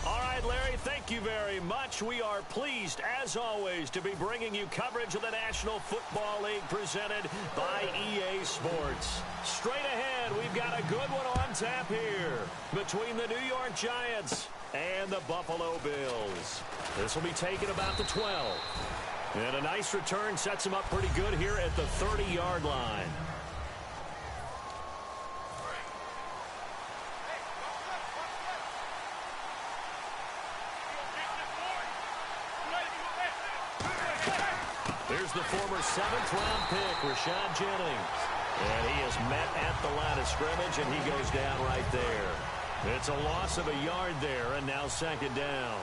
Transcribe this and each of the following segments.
All right, Larry, thank you very much. We are pleased, as always, to be bringing you coverage of the National Football League presented by EA Sports. Straight ahead, we've got a good one on tap here between the New York Giants and the Buffalo Bills. This will be taken about the 12. And a nice return sets them up pretty good here at the 30-yard line. Here's the former 7th-round pick, Rashad Jennings. And he is met at the line of scrimmage, and he goes down right there. It's a loss of a yard there, and now second down.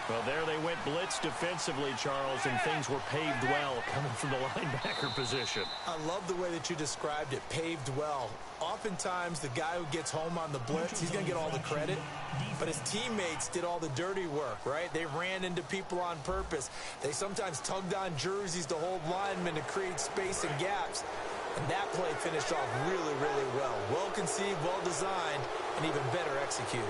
Well, there they went blitz defensively, Charles, and things were paved well coming from the linebacker position. I love the way that you described it, paved well. Oftentimes, the guy who gets home on the blitz, he's going to get all the credit. But his teammates did all the dirty work, right? They ran into people on purpose. They sometimes tugged on jerseys to hold linemen to create space and gaps. And that play finished off really, really well. Well conceived, well designed, and even better executed.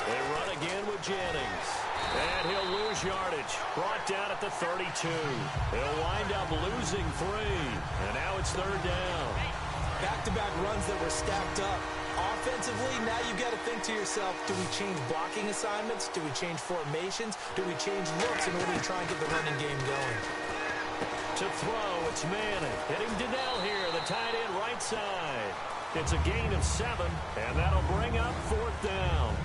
They run again with Jennings. And he'll lose yardage. Brought down at the 32. He'll wind up losing 3. And now it's third down. Back-to-back runs that were stacked up. Offensively, now you've got to think to yourself, do we change blocking assignments? Do we change formations? Do we change looks in order to try and get the running game going? To throw, it's Manning. Hitting Donnell here, the tight end right side. It's a gain of 7, and that'll bring up fourth down.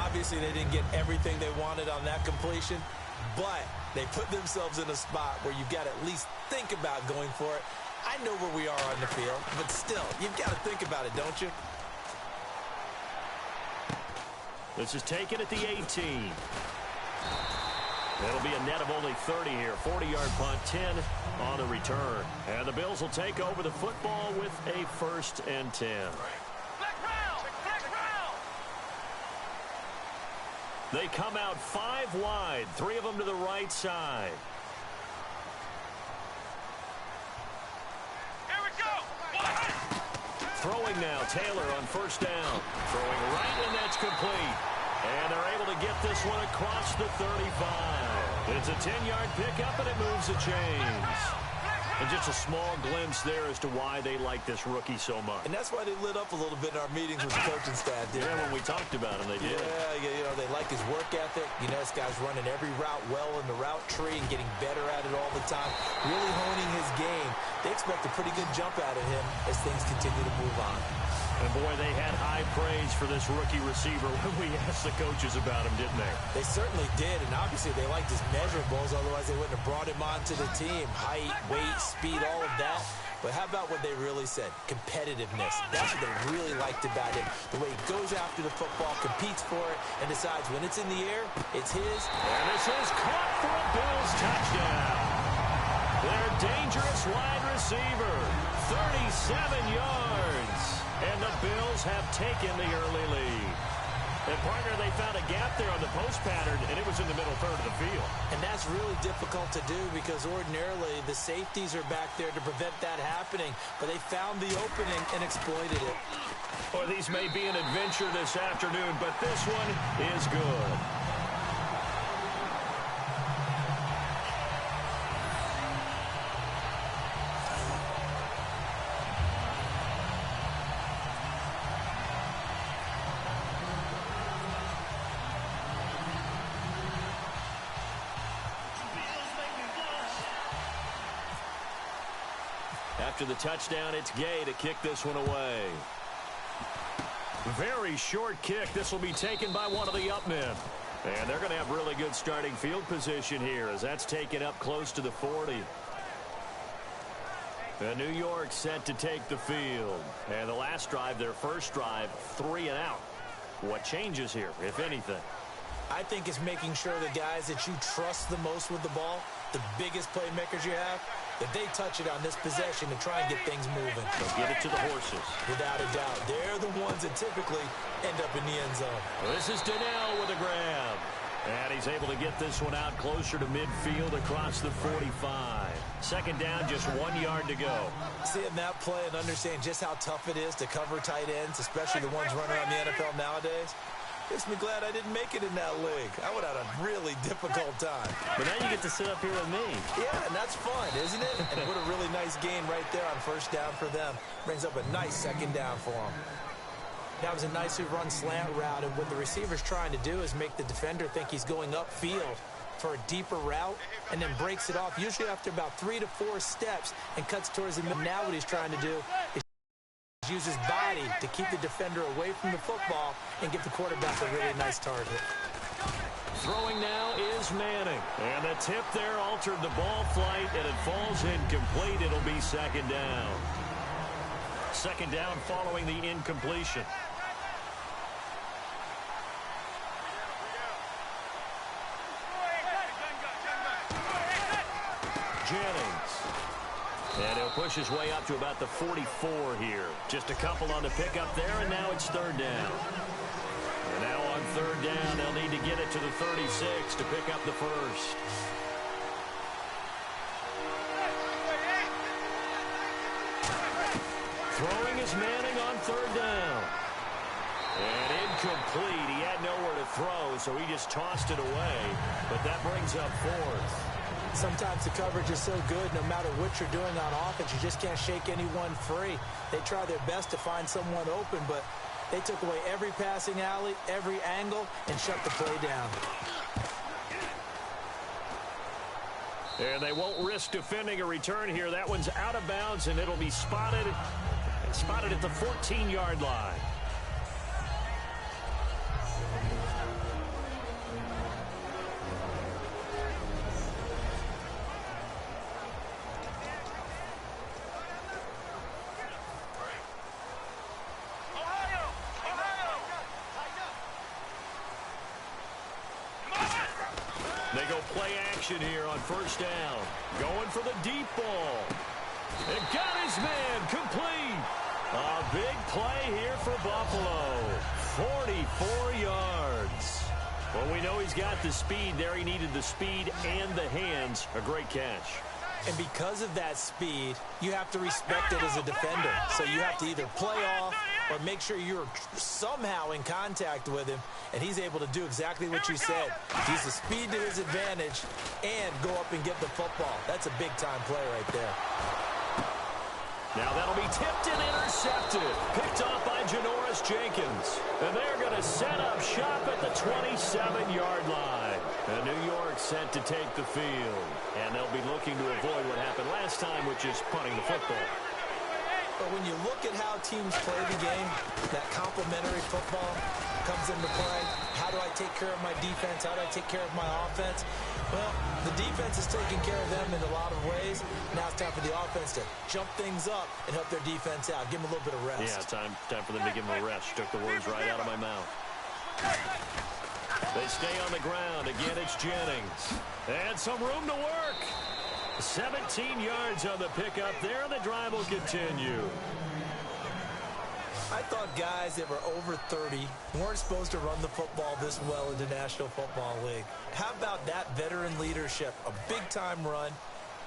Obviously, they didn't get everything they wanted on that completion, but they put themselves in a spot where you've got to at least think about going for it. I know where we are on the field, but still, you've got to think about it, don't you? This is taken at the 18. It'll be a net of only 30 here. 40-yard punt, 10 on the return. And the Bills will take over the football with a 1st and 10. They come out 5 wide, 3 of them to the right side. Here we go. Throwing now, Taylor on 1st down. Throwing right, and that's complete. And they're able to get this one across the 35. It's a 10-yard pickup, and it moves the chains. And just a small glimpse there as to why they like this rookie so much. And that's why they lit up a little bit in our meetings with the coaching staff. Yeah, when we talked about him, they did. Yeah, they like his work ethic. You know, this guy's running every route well in the route tree and getting better at it all the time. Really honing his game. They expect a pretty good jump out of him as things continue to move on. And, boy, they had high praise for this rookie receiver when we asked the coaches about him, didn't they? They certainly did, and obviously they liked his measurables, otherwise they wouldn't have brought him onto the team. Height, weight, speed, all of that. But how about what they really said? Competitiveness. That's what they really liked about him. The way he goes after the football, competes for it, and decides when it's in the air, it's his. And this is caught for a Bills touchdown. Their dangerous wide receiver, 37 yards. And the Bills have taken the early lead. And, partner, they found a gap there on the post pattern, and it was in the middle third of the field. And that's really difficult to do because ordinarily the safeties are back there to prevent that happening. But they found the opening and exploited it. Well, these may be an adventure this afternoon, but this one is good. After the touchdown, it's Gay to kick this one away. Very short kick. This will be taken by one of the up men. And they're going to have really good starting field position here as that's taken up close to the 40. And New York set to take the field. And the last drive, their first drive, 3 and out. What changes here, if anything? I think it's making sure the guys that you trust the most with the ball, the biggest playmakers you have, that they touch it on this possession to try and get things moving. They'll get it to the horses. Without a doubt. They're the ones that typically end up in the end zone. This is Donnell with a grab. And he's able to get this one out closer to midfield across the 45. Second down, just 1 yard to go. Seeing that play and understand just how tough it is to cover tight ends, especially the ones running around the NFL nowadays, makes me glad I didn't make it in that league. I would have had a really difficult time. But now you get to sit up here with me. Yeah, and that's fun, isn't it? And what a really nice gain right there on first down for them. Brings up a nice second down for them. That was a nicely run slant route, and what the receiver's trying to do is make the defender think he's going upfield for a deeper route, and then breaks it off, usually after about 3 to 4 steps, and cuts towards the middle. Now what he's trying to do is use his body to keep the defender away from the football and give the quarterback a really nice target. Throwing now is Manning. And the tip there altered the ball flight, and it falls incomplete. It'll be second down. Second down following the incompletion. Jennings. And he'll push his way up to about the 44 here. Just a couple on the pickup there, and now it's third down. And now on third down, they'll need to get it to the 36 to pick up the first. Throwing is Manning on third down. And incomplete. He had nowhere to throw, so he just tossed it away. But that brings up fourth. Sometimes the coverage is so good, no matter what you're doing on offense, you just can't shake anyone free. They try their best to find someone open, but they took away every passing alley, every angle, and shut the play down. And they won't risk defending a return here. That one's out of bounds, and it'll be spotted at the 14-yard line. They go play action here on first down. Going for the deep ball. And got his man complete. A big play here for Buffalo. 44 yards. Well, we know he's got the speed there. He needed the speed and the hands. A great catch. And because of that speed, you have to respect it as a defender. So you have to either play off or make sure you're somehow in contact with him, and he's able to do exactly what you said. Use the speed to his advantage and go up and get the football. That's a big-time play right there. Now that'll be tipped and intercepted. Picked off by Janoris Jenkins. And they're going to set up shop at the 27-yard line. And New York set to take the field. And they'll be looking to avoid what happened last time, which is punting the football. But when you look at how teams play the game, that complementary football comes into play. How do I take care of my defense? How do I take care of my offense? Well, the defense is taking care of them in a lot of ways. Now it's time for the offense to jump things up and help their defense out. Give them a little bit of rest. Yeah, time for them to give them a rest. Took the words right out of my mouth. They stay on the ground. Again, it's Jennings. And some room to work. 17 yards on the pickup there. The drive will continue. I thought guys that were over 30 weren't supposed to run the football this well in the National Football League. How about that veteran leadership? A big-time run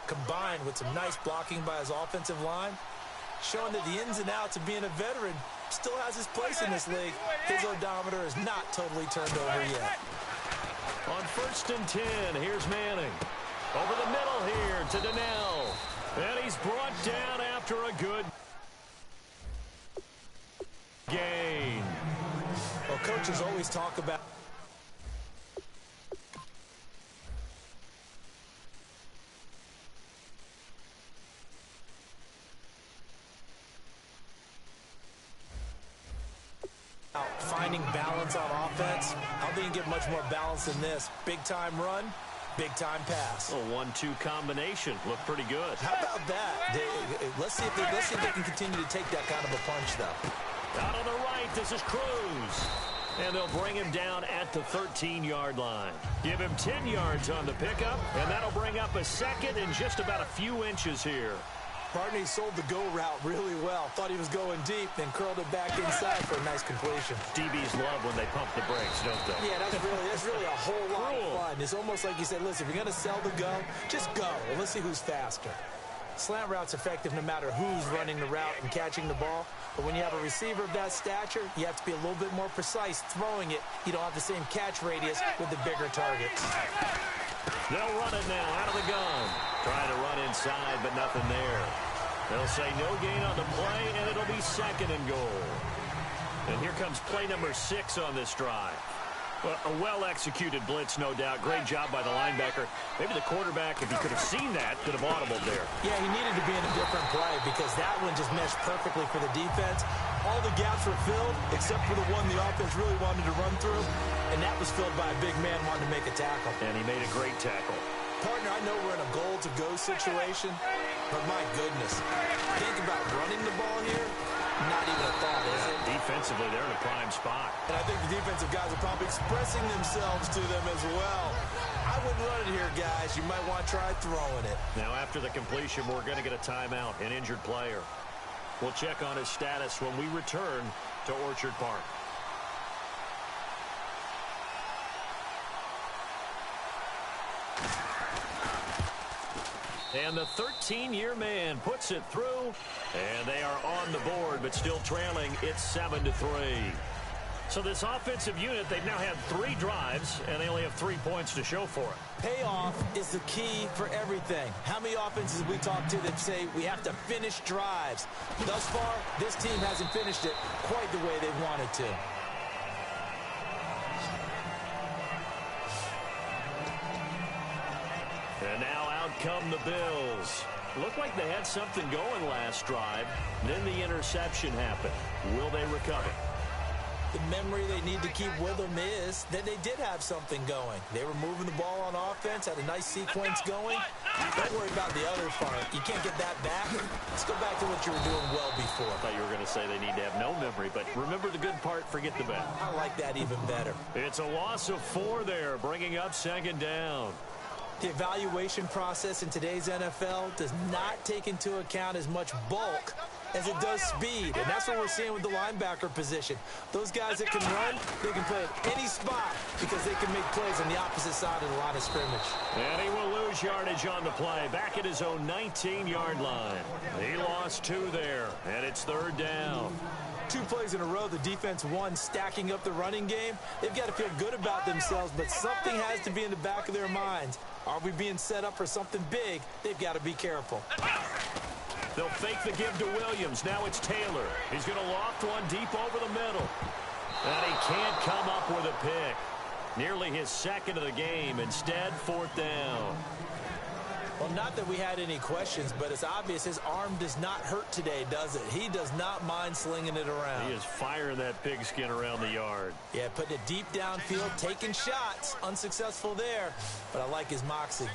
combined with some nice blocking by his offensive line, showing that the ins and outs of being a veteran still has his place in this league. His odometer is not totally turned over yet. On 1st and 10, here's Manning. Over the middle here to Donnell. And he's brought down after a good gain. Well, coaches always talk about finding balance on offense. How they can get much more balance than this. Big-time run, big-time pass. A 1-2 combination. Looked pretty good. How about that? Let's see if they can continue to take that kind of a punch, though. Out on the right, this is Cruz. And they'll bring him down at the 13-yard line. Give him 10 yards on the pickup, and that'll bring up a second in just about a few inches here. Partner, he sold the go route really well. Thought he was going deep, then curled it back inside for a nice completion. DBs love when they pump the brakes, don't they? Yeah, that's really a whole lot of fun. It's almost like you said, listen, if you're going to sell the go, just go. And let's see who's faster. Slant route's effective no matter who's running the route and catching the ball. But when you have a receiver of that stature, you have to be a little bit more precise throwing it. You don't have the same catch radius with the bigger targets. They'll run it now out of the gun. Trying to run inside, but nothing there. They'll say no gain on the play, and it'll be 2nd and goal. And here comes play number 6 on this drive. Well, a well-executed blitz, no doubt. Great job by the linebacker. Maybe the quarterback, if he could have seen that, could have audibled there. Yeah, he needed to be in a different play because that one just meshed perfectly for the defense. All the gaps were filled except for the one the offense really wanted to run through, and that was filled by a big man wanting to make a tackle. And he made a great tackle. Partner, I know we're in a goal-to-go situation, but my goodness, think about running the ball here. Not even a thought, is it? Defensively, they're in a prime spot. And I think the defensive guys are probably expressing themselves to them as well. I wouldn't run it here, guys. You might want to try throwing it. Now, after the completion, we're going to get a timeout, an injured player. We'll check on his status when we return to Orchard Park. And the 13-year man puts it through, and they are on the board, but still trailing. It's 7-3. So this offensive unit, they've now had 3 drives, and they only have 3 points to show for it. Payoff is the key for everything. How many offenses we talk to that say we have to finish drives? Thus far, this team hasn't finished it quite the way they wanted to. And now out come the Bills. Looked like they had something going last drive. Then the interception happened. Will they recover? The memory they need to keep with them is that they did have something going. They were moving the ball on offense, had a nice sequence going. Don't worry about the other part. You can't get that back. Let's go back to what you were doing well before. I thought you were going to say they need to have no memory, but remember the good part, forget the bad. I like that even better. It's a loss of 4 there, bringing up 2nd down. The evaluation process in today's NFL does not take into account as much bulk as it does speed, and that's what we're seeing with the linebacker position. Those guys that can run, they can play at any spot because they can make plays on the opposite side of the line of scrimmage. And he will lose yardage on the play, back at his own 19-yard line. He lost 2 there, and it's 3rd down. 2 plays in a row, the defense won, stacking up the running game. They've got to feel good about themselves, but something has to be in the back of their minds. Are we being set up for something big? They've got to be careful. They'll fake the give to Williams. Now it's Taylor. He's going to loft one deep over the middle. And he can't come up with a pick. Nearly his 2nd of the game. Instead, 4th down. Well, not that we had any questions, but it's obvious his arm does not hurt today, does it? He does not mind slinging it around. He is firing that pigskin around the yard. Yeah, putting it deep downfield, taking shots. Unsuccessful there, but I like his moxie.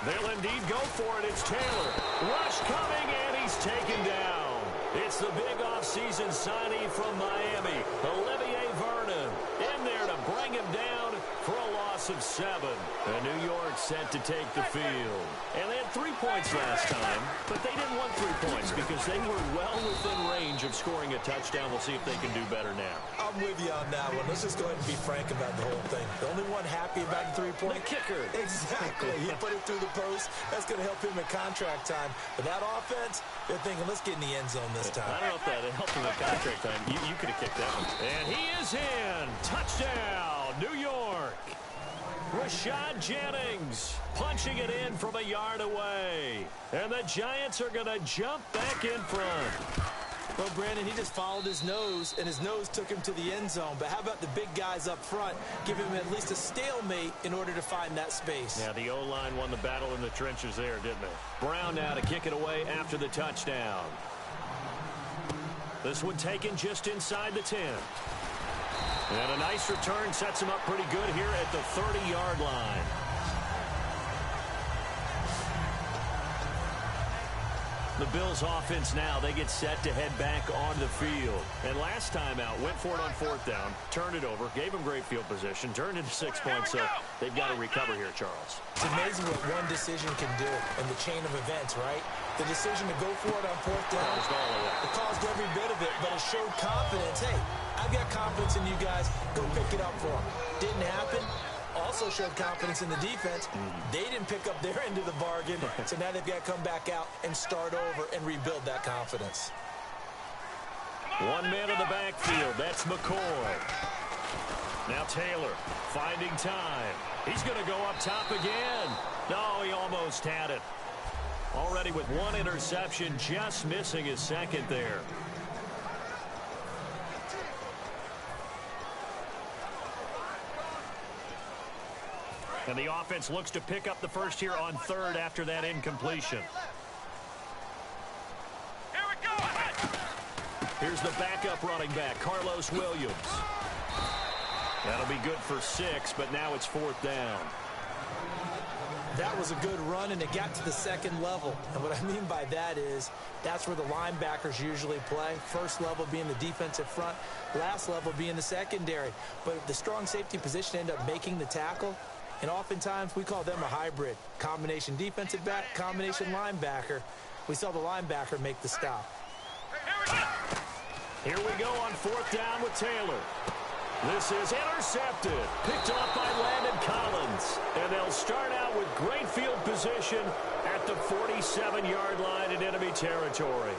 They'll indeed go for it. It's Taylor. Rush coming, and he's taken down. It's the big offseason signing from Miami, Olivier Vernon, in there to bring him down for a loss of 7. And New York set to take the field. And they had 3 points last time, but they didn't want 3 points because they were well within range of scoring a touchdown. We'll see if they can do better now. I'm with you on that one. Let's just go ahead and be frank about the whole thing. The only one happy about the 3-point kicker. Exactly. He put it through the post. That's going to help him at contract time. But that offense, they're thinking, let's get in the end zone this time. I don't know if that helped him at contract time. You could have kicked that one. And he is in. Touchdown, New York. Rashad Jennings punching it in from a yard away. And the Giants are going to jump back in front. Well, Brandon, he just followed his nose, and his nose took him to the end zone. But how about the big guys up front? Give him at least a stalemate in order to find that space. Yeah, the O-line won the battle in the trenches there, didn't they? Brown now to kick it away after the touchdown. This one taken just inside the 10. And a nice return sets him up pretty good here at the 30-yard line. The Bills offense now, they get set to head back on the field. And last time out, went for it on 4th down, turned it over, gave them great field position, turned into 6 points, so they've got to recover here, Charles. It's amazing what one decision can do in the chain of events, right? The decision to go for it on 4th down, it caused every bit of it, but it showed confidence. Hey, I've got confidence in you guys. Go pick it up for them. Didn't happen. Also showed confidence in the defense. They didn't pick up their end of the bargain, so now they've got to come back out and start over and rebuild that confidence. 1 man in the backfield. That's McCoy. Now Taylor finding time. He's going to go up top again. No, he almost had it. Already with 1 interception, just missing his 2nd there. And the offense looks to pick up the first here on 3rd after that incompletion. Here we go. Here's the backup running back, Carlos Williams. That'll be good for 6, but now it's 4th down. That was a good run, and it got to the 2nd level. And what I mean by that is that's where the linebackers usually play. First level being the defensive front, last level being the secondary. But the strong safety position ended up making the tackle. And oftentimes we call them a hybrid. Combination defensive back, combination linebacker. We saw the linebacker make the stop. Here we go on 4th down with Taylor. This is intercepted. Picked off by Landon Collins. And they'll start out with great field position at the 47-yard line in enemy territory.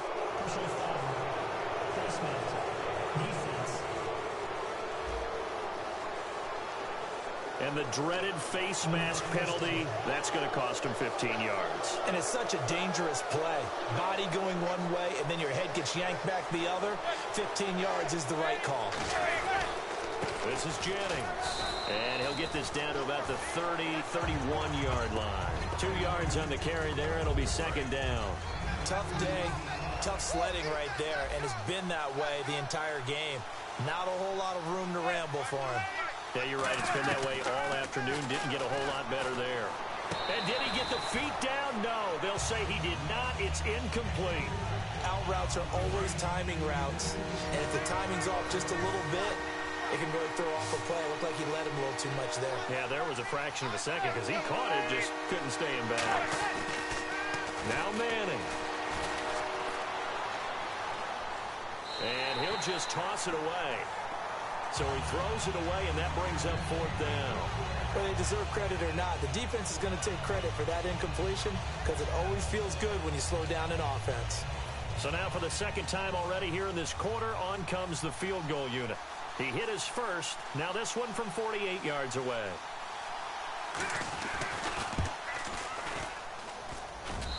And the dreaded face mask penalty, that's going to cost him 15 yards. And it's such a dangerous play. Body going one way, and then your head gets yanked back the other. 15 yards is the right call. This is Jennings. And he'll get this down to about the 30, 31-yard line. 2 yards on the carry there. It'll be 2nd down. Tough day, tough sledding right there, and it's been that way the entire game. Not a whole lot of room to ramble for him. Yeah, you're right. It's been that way all afternoon. Didn't get a whole lot better there. And did he get the feet down? No. They'll say he did not. It's incomplete. Out routes are always timing routes. And if the timing's off just a little bit, it can really throw off a play. It looked like he let him a little too much there. Yeah, there was a fraction of a second because he caught it, just couldn't stay in bounds. Now Manning. And he'll just toss it away. So he throws it away, and that brings up 4th down. Whether they deserve credit or not, the defense is going to take credit for that incompletion because it always feels good when you slow down an offense. So now for the second time already here in this quarter, on comes the field goal unit. He hit his first. Now this one from 48 yards away.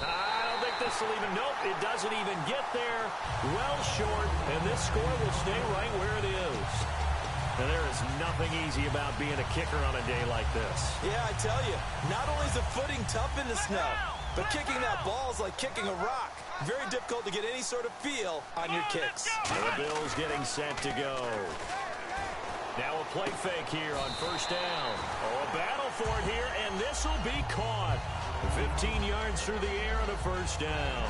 I don't think this will even, nope, it doesn't even get there. Well short, and this score will stay right where it is. And there is nothing easy about being a kicker on a day like this. Yeah, I tell you, not only is the footing tough in the snow, but kicking that ball is like kicking a rock. Very difficult to get any sort of feel on your kicks. And the Bills getting set to go. Now a play fake here on 1st down. Oh, a battle for it here, and this will be caught. 15 yards through the air on a 1st down.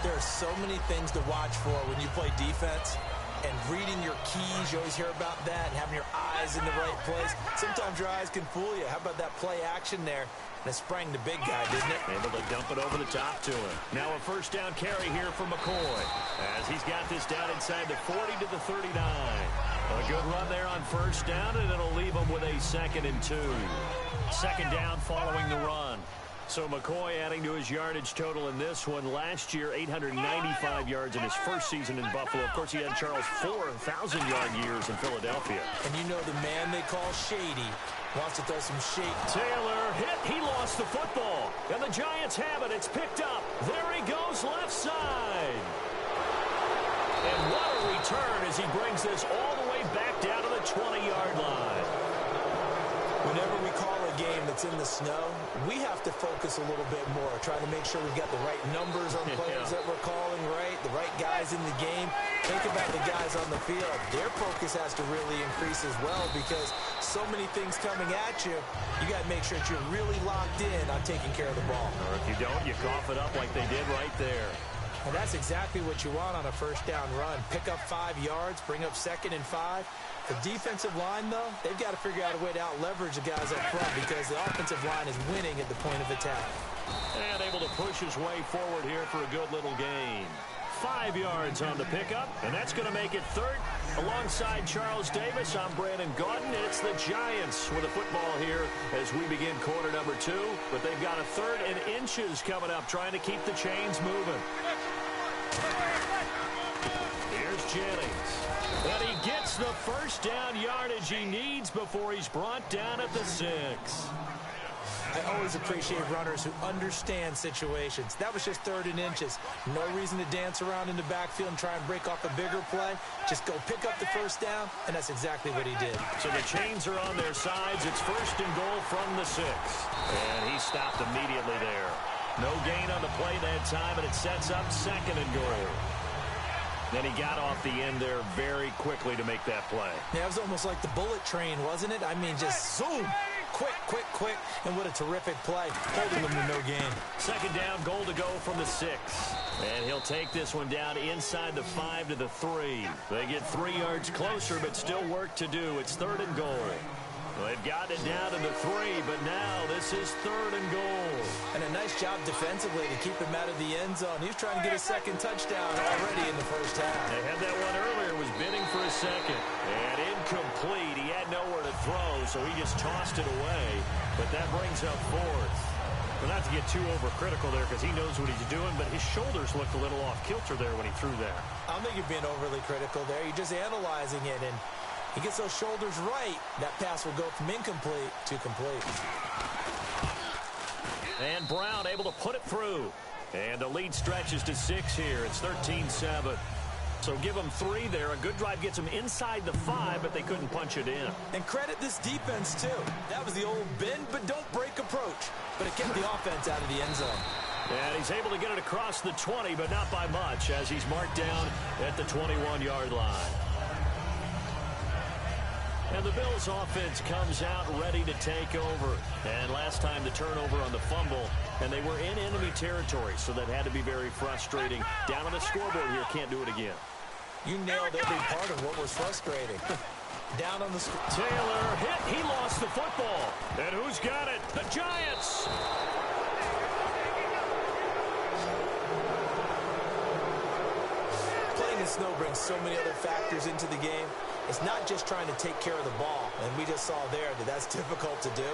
There are so many things to watch for when you play defense. And reading your keys, you always hear about that, and having your eyes in the right place. Sometimes your eyes can fool you. How about that play action there? And it sprang the big guy, didn't it? Able to dump it over the top to him. Now a 1st down carry here for McCoy. As he's got this down inside the 40 to the 39. A good run there on 1st down, and it'll leave him with a 2nd and 2. 2nd down following the run. So McCoy adding to his yardage total in this one. Last year, 895 yards in his first season in Buffalo. Of course, he had Charles 4,000-yard years in Philadelphia. And you know the man they call Shady wants to throw some shade. Taylor hit. He lost the football. And the Giants have it. It's picked up. There he goes left side. And what a return as he brings this all the way back down to the 20-yard line. Whenever we call a game that's in the snow, we have to focus a little bit more, trying to make sure we've got the right numbers on players that we're calling, right? The right guys in the game. Think about the guys on the field. Their focus has to really increase as well because so many things coming at you, you got to make sure that you're really locked in on taking care of the ball. Or if you don't, you cough it up like they did right there. And that's exactly what you want on a 1st down run. Pick up 5 yards, bring up 2nd and 5. The defensive line, though, they've got to figure out a way to out-leverage the guys up front because the offensive line is winning at the point of attack. And able to push his way forward here for a good little gain. 5 yards on the pickup, and that's going to make it 3rd. Alongside Charles Davis, I'm Brandon Gaudin. It's the Giants with the football here as we begin quarter number 2. But they've got a 3rd and inches coming up, trying to keep the chains moving. Here's Jennings. But he gets the 1st down yardage he needs before he's brought down at the 6. I always appreciate runners who understand situations. That was just 3rd and inches. No reason to dance around in the backfield and try and break off a bigger play. Just go pick up the 1st down, and that's exactly what he did. So the chains are on their sides. It's 1st and goal from the 6. And he stopped immediately there. No gain on the play that time, and it sets up 2nd and goal. Then he got off the end there very quickly to make that play. Yeah, it was almost like the bullet train, wasn't it? I mean, just zoom. Quick, quick, quick. And what a terrific play. Holding them to no gain. 2nd down, goal to go from the 6. And he'll take this one down inside the 5 to the 3. They get 3 yards closer, but still work to do. It's 3rd and goal. Well, they've gotten it down to the 3, but now this is 3rd and goal. And a nice job defensively to keep him out of the end zone. He was trying to get a 2nd touchdown already in the 1st half. They had that one earlier, was bidding for a 2nd. And incomplete. He had nowhere to throw, so he just tossed it away. But that brings up 4th. Well, not to get too overcritical there because he knows what he's doing, but his shoulders looked a little off kilter there when he threw that. I don't think you're being overly critical there. You're just analyzing it, and he gets those shoulders right. That pass will go from incomplete to complete. And Brown able to put it through. And the lead stretches to 6 here. It's 13-7. So give them 3 there. A good drive gets them inside the 5, but they couldn't punch it in. And credit this defense, too. That was the old bend but don't break approach. But it kept the offense out of the end zone. And he's able to get it across the 20, but not by much, as he's marked down at the 21-yard line. And the Bills offense comes out ready to take over. And last time the turnover on the fumble, and they were in enemy territory, so that had to be very frustrating. Down on the scoreboard here, can't do it again. You nailed every part of what was frustrating. Down on the score. Taylor hit. He lost the football. And who's got it? The Giants. Playing in snow brings so many other factors into the game. It's not just trying to take care of the ball, and we just saw there that that's difficult to do,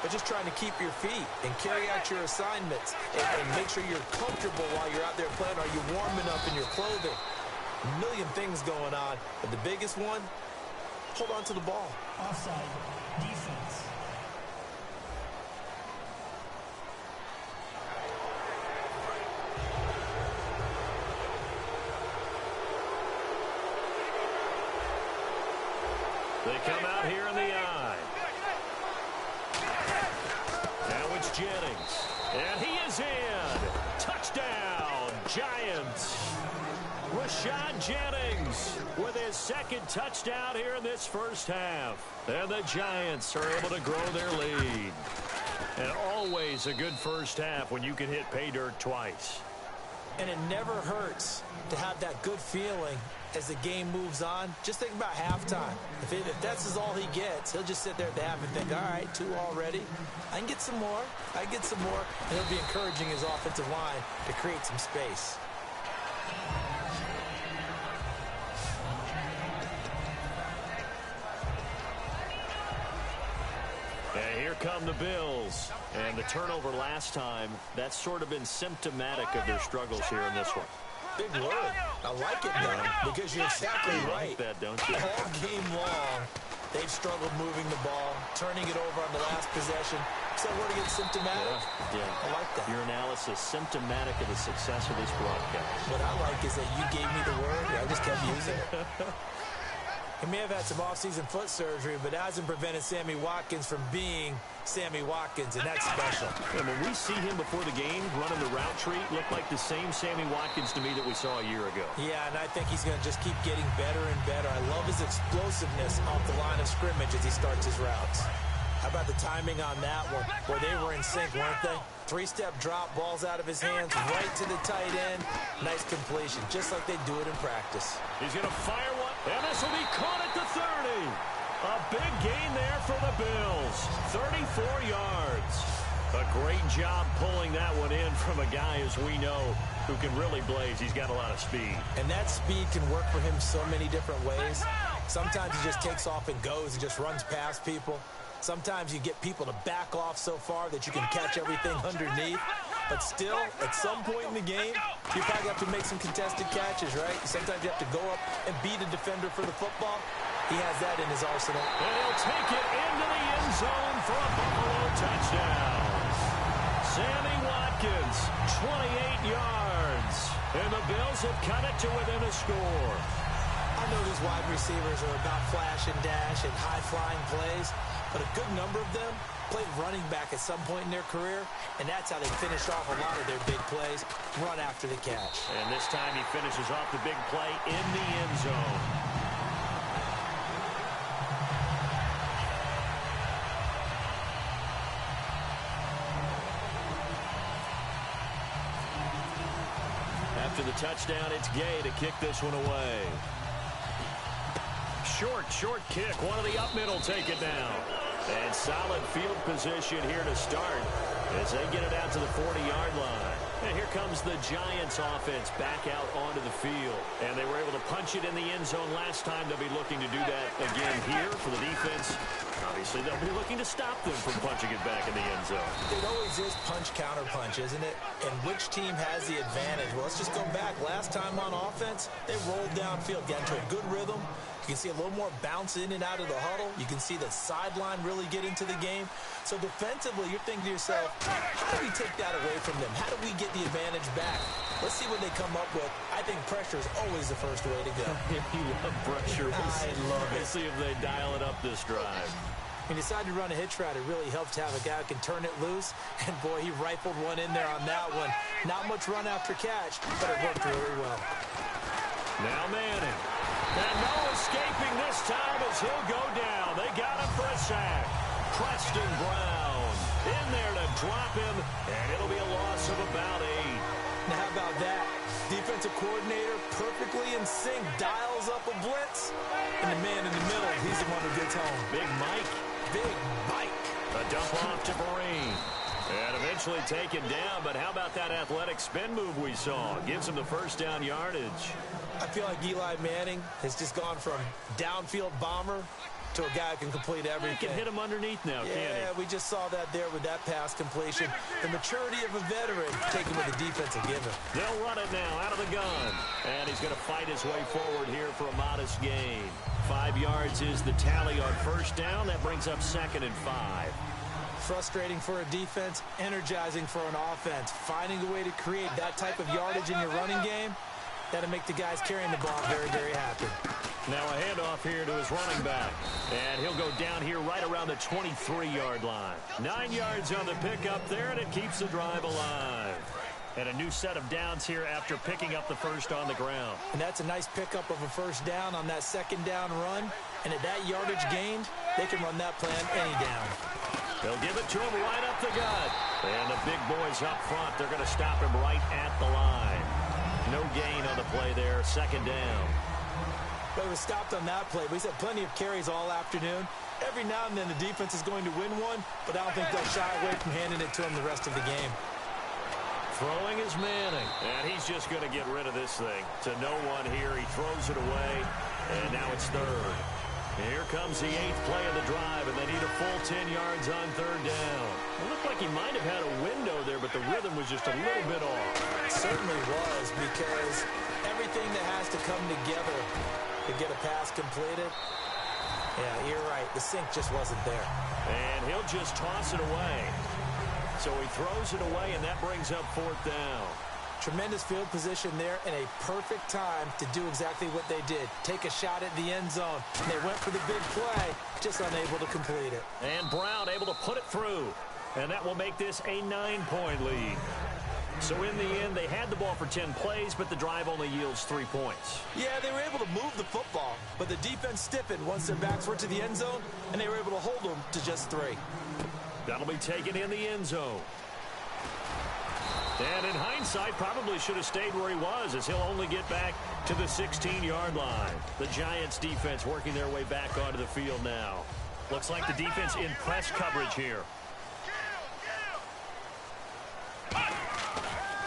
but just trying to keep your feet and carry out your assignments and make sure you're comfortable while you're out there playing. Are you warm enough in your clothing? A million things going on, but the biggest one, hold on to the ball. Offside, defense. They come out here in the eye. Now it's Jennings. And he is in. Touchdown, Giants. Rashad Jennings with his second touchdown here in this first half. And the Giants are able to grow their lead. And always a good first half when you can hit pay dirt twice. And it never hurts to have that good feeling as the game moves on. Just think about halftime. If that's all he gets, he'll just sit there at the half and think, all right, 2 already. I can get some more. I can get some more. And he'll be encouraging his offensive line to create some space. And here come the Bills. And the turnover last time, that's sort of been symptomatic of their struggles here in this one. Big word. I like it, though, because you're exactly right. You like that, don't you? All game long, they've struggled moving the ball, turning it over on the last possession. So what do you get symptomatic? Yeah. I like that. Your analysis symptomatic of the success of this broadcast. What I like is that you gave me the word. I just kept using it. He may have had some off-season foot surgery, but that hasn't prevented Sammy Watkins from being Sammy Watkins, and that's special. And when we see him before the game running the route tree, look like the same Sammy Watkins to me that we saw a year ago. Yeah, and I think he's going to just keep getting better and better. I love his explosiveness off the line of scrimmage as he starts his routes. How about the timing on that one? Boy, they were in sync, weren't they? 3-step drop, balls out of his hands, right to the tight end. Nice completion, just like they do it in practice. He's going to fire one, and this will be caught at the 30. A big gain there for the Bills. 34 yards. A great job pulling that one in from a guy, as we know, who can really blaze. He's got a lot of speed. And that speed can work for him so many different ways. Sometimes he just takes off and goes. He just runs past people. Sometimes you get people to back off so far that you can catch everything underneath. But still, at some point in the game, you probably have to make some contested catches, right? Sometimes you have to go up and beat a defender for the football. He has that in his arsenal. And he'll take it into the end zone for a Buffalo touchdown. Sammy Watkins, 28 yards. And the Bills have cut it to within a score. I know these wide receivers are about flash and dash and high-flying plays, but a good number of them played running back at some point in their career, and that's how they finished off a lot of their big plays, run after the catch. And this time he finishes off the big play in the end zone. After the touchdown, it's Gay to kick this one away. Short kick. One of the up middle take it down. And solid field position here to start as they get it out to the 40-yard line. And here comes the Giants offense back out onto the field. And they were able to punch it in the end zone last time. They'll be looking to do that again here for the defense. Obviously, they'll be looking to stop them from punching it back in the end zone. It always is punch-counter-punch, isn't it? And which team has the advantage? Well, let's just go back. Last time on offense, they rolled downfield, got into a good rhythm. You can see a little more bounce in and out of the huddle. You can see the sideline really get into the game. So defensively, you're thinking to yourself, how do we take that away from them? How do we get the advantage back? Let's see what they come up with. I think pressure is always the first way to go. You love pressure. I love it. Let's see if they dial it up this drive. He decided to run a hitch route. It really helps to have a guy who can turn it loose. And, boy, he rifled one in there on that one. Not much run after catch, but it worked really well. Now Manning. And no escaping this time as he'll go down. They got him for a sack. Preston Brown in there to drop him, and it'll be a loss of about 8. Now, how about that? Defense defensive coordinator, perfectly in sync, dials up a blitz, and the man in the middle, he's the one who gets home. Big Mike. Big Mike. A dump off to Breen. And eventually taken down, but how about that athletic spin move we saw? Gives him the first down yardage. I feel like Eli Manning has just gone from downfield bomber to a guy who can complete everything. He can hit him underneath now, can't he? Yeah, we just saw that there with that pass completion. The maturity of a veteran taken with the defensive given. They'll run it now out of the gun. And he's going to fight his way forward here for a modest gain. 5 yards is the tally on first down. That brings up 2nd and 5. Frustrating for a defense, energizing for an offense. Finding a way to create that type of yardage in your running game, that'll make the guys carrying the ball very, very happy. Now a handoff here to his running back. And he'll go down here right around the 23-yard line. 9 yards on the pickup there, and it keeps the drive alive. And a new set of downs here after picking up the first on the ground. And that's a nice pickup of a first down on that second down run. And at that yardage gained, they can run that plan any down. They'll give it to him right up the gut. And the big boys up front, they're going to stop him right at the line. No gain on the play there, 2nd down. But it was stopped on that play. We've had plenty of carries all afternoon. Every now and then the defense is going to win one, but I don't think they'll shy away from handing it to him the rest of the game. Throwing is Manning, and he's just going to get rid of this thing. To no one here, he throws it away, and now it's 3rd. Here comes the 8th play of the drive, and they need a full 10 yards on 3rd down. It looked like he might have had a window there, but the rhythm was just a little bit off. It certainly was, because everything that has to come together to get a pass completed, yeah, you're right, the sync just wasn't there. And he'll just toss it away. So he throws it away, and that brings up 4th down. Tremendous field position there and a perfect time to do exactly what they did. Take a shot at the end zone. And they went for the big play, just unable to complete it. And Brown able to put it through. And that will make this a 9-point lead. So in the end, they had the ball for 10 plays, but the drive only yields 3 points. Yeah, they were able to move the football, but the defense stiffened once their backs were to the end zone, and they were able to hold them to just 3. That'll be taken in the end zone. And in hindsight, probably should have stayed where he was, as he'll only get back to the 16-yard line. The Giants defense working their way back onto the field now. Looks like the defense in press coverage here.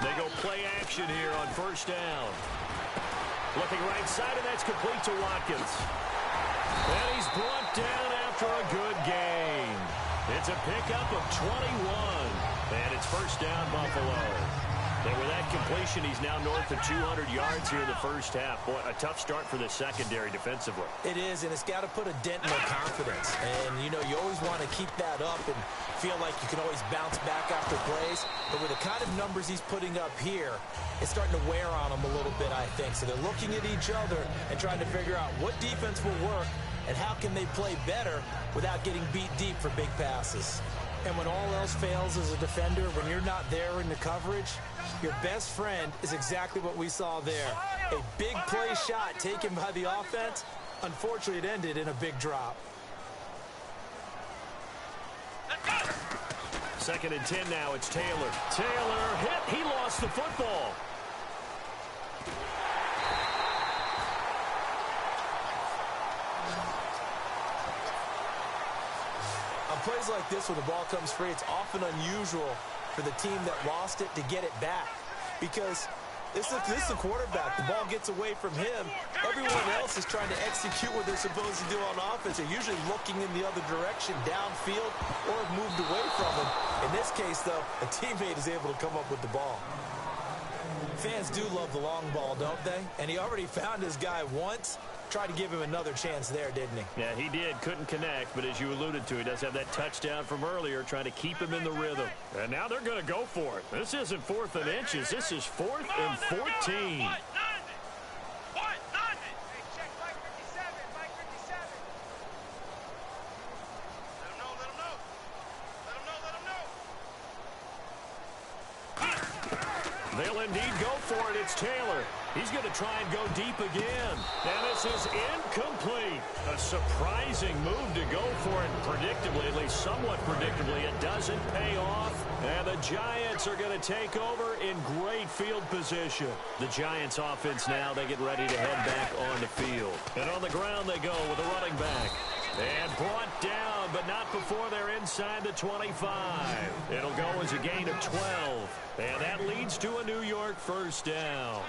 They go play action here on first down. Looking right side, and that's complete to Watkins. And he's brought down after a good gain. It's a pickup of 21. And it's first down, Buffalo. And with that completion, he's now north of 200 yards here in the first half. Boy, a tough start for the secondary defensively. It is, and it's got to put a dent in their confidence. And, you know, you always want to keep that up and feel like you can always bounce back after plays. But with the kind of numbers he's putting up here, it's starting to wear on them a little bit, I think. So they're looking at each other and trying to figure out what defense will work and how can they play better without getting beat deep for big passes. And when all else fails as a defender, when you're not there in the coverage, your best friend is exactly what we saw there. A big play shot taken by the offense. Unfortunately, it ended in a big drop. 2nd and 10 now. It's Taylor. Taylor hit. He lost the football. Plays like this, when the ball comes free, it's often unusual for the team that lost it to get it back, because this is the quarterback. The ball gets away from him. Everyone else is trying to execute what they're supposed to do on offense. They're usually looking in the other direction, downfield, or have moved away from him. In this case, though, a teammate is able to come up with the ball. Fans do love the long ball, don't they? And he already found his guy once. Tried to give him another chance there, didn't he? Yeah, he did. Couldn't connect, but as you alluded to, he does have that touchdown from earlier, trying to keep him in the rhythm. And now they're going to go for it. This isn't 4th and inches. This is 4th and 14. They'll indeed go for it. It's Taylor. He's going to try and go deep again. And this is incomplete. A surprising move to go for it. Predictably, at least somewhat predictably, it doesn't pay off. And the Giants are going to take over in great field position. The Giants offense now, they get ready to head back on the field. And on the ground they go with a running back. And brought down, but not before they're inside the 25. It'll go as a gain of 12. And that leads to a New York first down.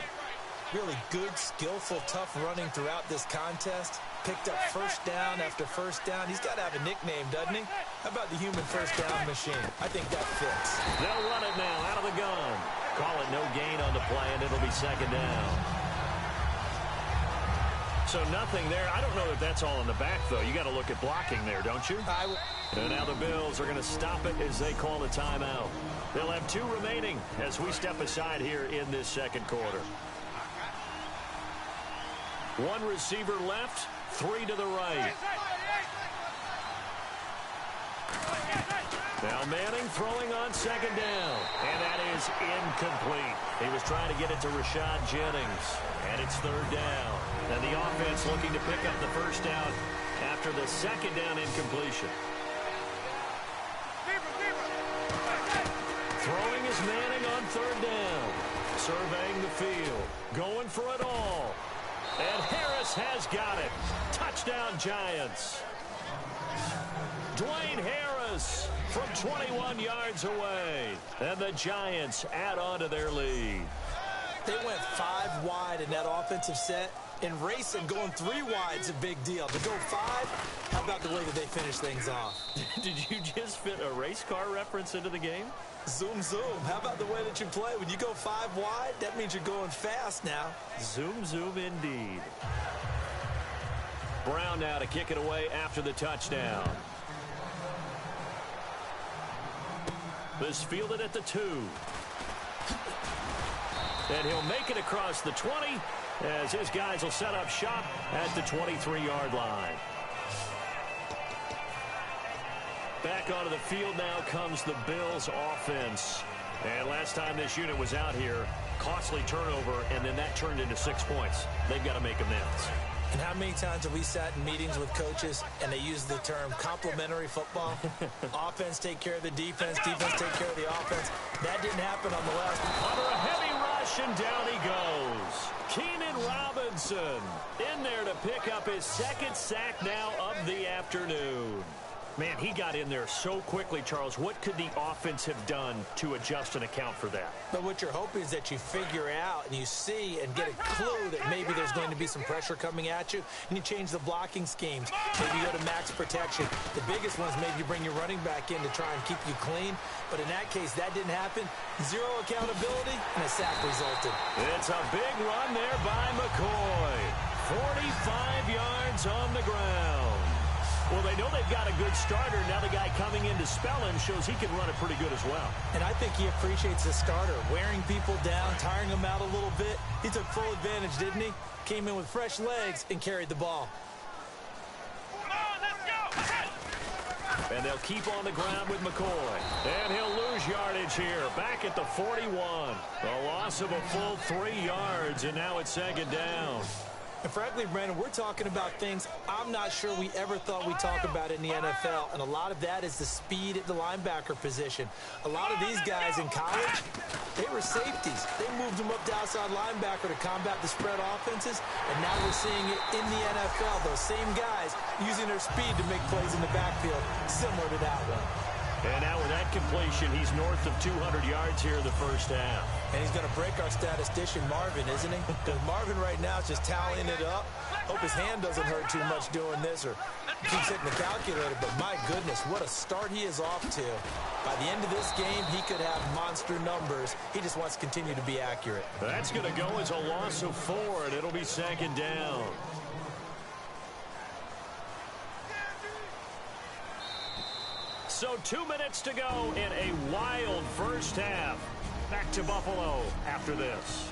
Really good, skillful, tough running throughout this contest. Picked up first down after first down. He's got to have a nickname, doesn't he? How about the human first down machine? I think that fits. They'll run it now out of the gun. Call it no gain on the play, and it'll be second down. So nothing there. I don't know that that's all in the back, though. You got to look at blocking there, don't you? And now the Bills are going to stop it as they call a timeout. They'll have 2 remaining as we step aside here in this second quarter. 1 receiver left, 3 to the right. Now Manning throwing on second down. And that is incomplete. He was trying to get it to Rashad Jennings. And it's third down. And the offense looking to pick up the first down after the second down incompletion. Throwing is Manning on third down. Surveying the field. Going for it all. And Harris has got it. Touchdown, Giants. Dwayne Harris from 21 yards away. And the Giants add on to their lead. They went 5 wide in that offensive set. In racing, going 3 wide is a big deal. To go 5, how about the way that they finish things off? Did you just fit a race car reference into the game? Zoom, zoom. How about the way that you play? When you go 5 wide, that means you're going fast now. Zoom, zoom indeed. Brown now to kick it away after the touchdown. This fielded at the 2. And he'll make it across the 20 as his guys will set up shop at the 23-yard line. Back onto the field now comes the Bills offense. And last time this unit was out here, costly turnover, and then that turned into 6 points. They've got to make amends. And how many times have we sat in meetings with coaches and they use the term complementary football? Offense take care of the defense, defense take care of the offense. That didn't happen on the last. Under a heavy rush, and down he goes. Keenan Robinson in there to pick up his 2nd sack now of the afternoon. Man, he got in there so quickly, Charles. What could the offense have done to adjust and account for that? But what you're hoping is that you figure out and you see and get a clue that maybe there's going to be some pressure coming at you, and you change the blocking schemes. Maybe you go to max protection. The biggest ones, maybe you bring your running back in to try and keep you clean. But in that case, that didn't happen. 0 accountability, and a sack resulted. It's a big run there by McCoy. 45 yards on the ground. Well, they know they've got a good starter. Now the guy coming in to spell him shows he can run it pretty good as well. And I think he appreciates the starter, wearing people down, tiring them out a little bit. He took full advantage, didn't he? Came in with fresh legs and carried the ball. Come on, let's go. And they'll keep on the ground with McCoy. And he'll lose yardage here. Back at the 41. A loss of a full 3 yards, and now it's second down. And frankly, Brandon, we're talking about things I'm not sure we ever thought we'd talk about in the NFL. And a lot of that is the speed at the linebacker position. A lot of these guys in college, they were safeties. They moved them up to outside linebacker to combat the spread offenses. And now we're seeing it in the NFL. Those same guys using their speed to make plays in the backfield, similar to that one. And now with that completion, he's north of 200 yards here in the first half. And he's going to break our statistician, Marvin, isn't he? Because Marvin right now is just tallying it up. Hope his hand doesn't hurt too much doing this or keeps hitting the calculator. But my goodness, what a start he is off to. By the end of this game, he could have monster numbers. He just wants to continue to be accurate. That's going to go as a loss of 4, and it'll be second down. So 2 minutes to go in a wild first half. Back to Buffalo after this.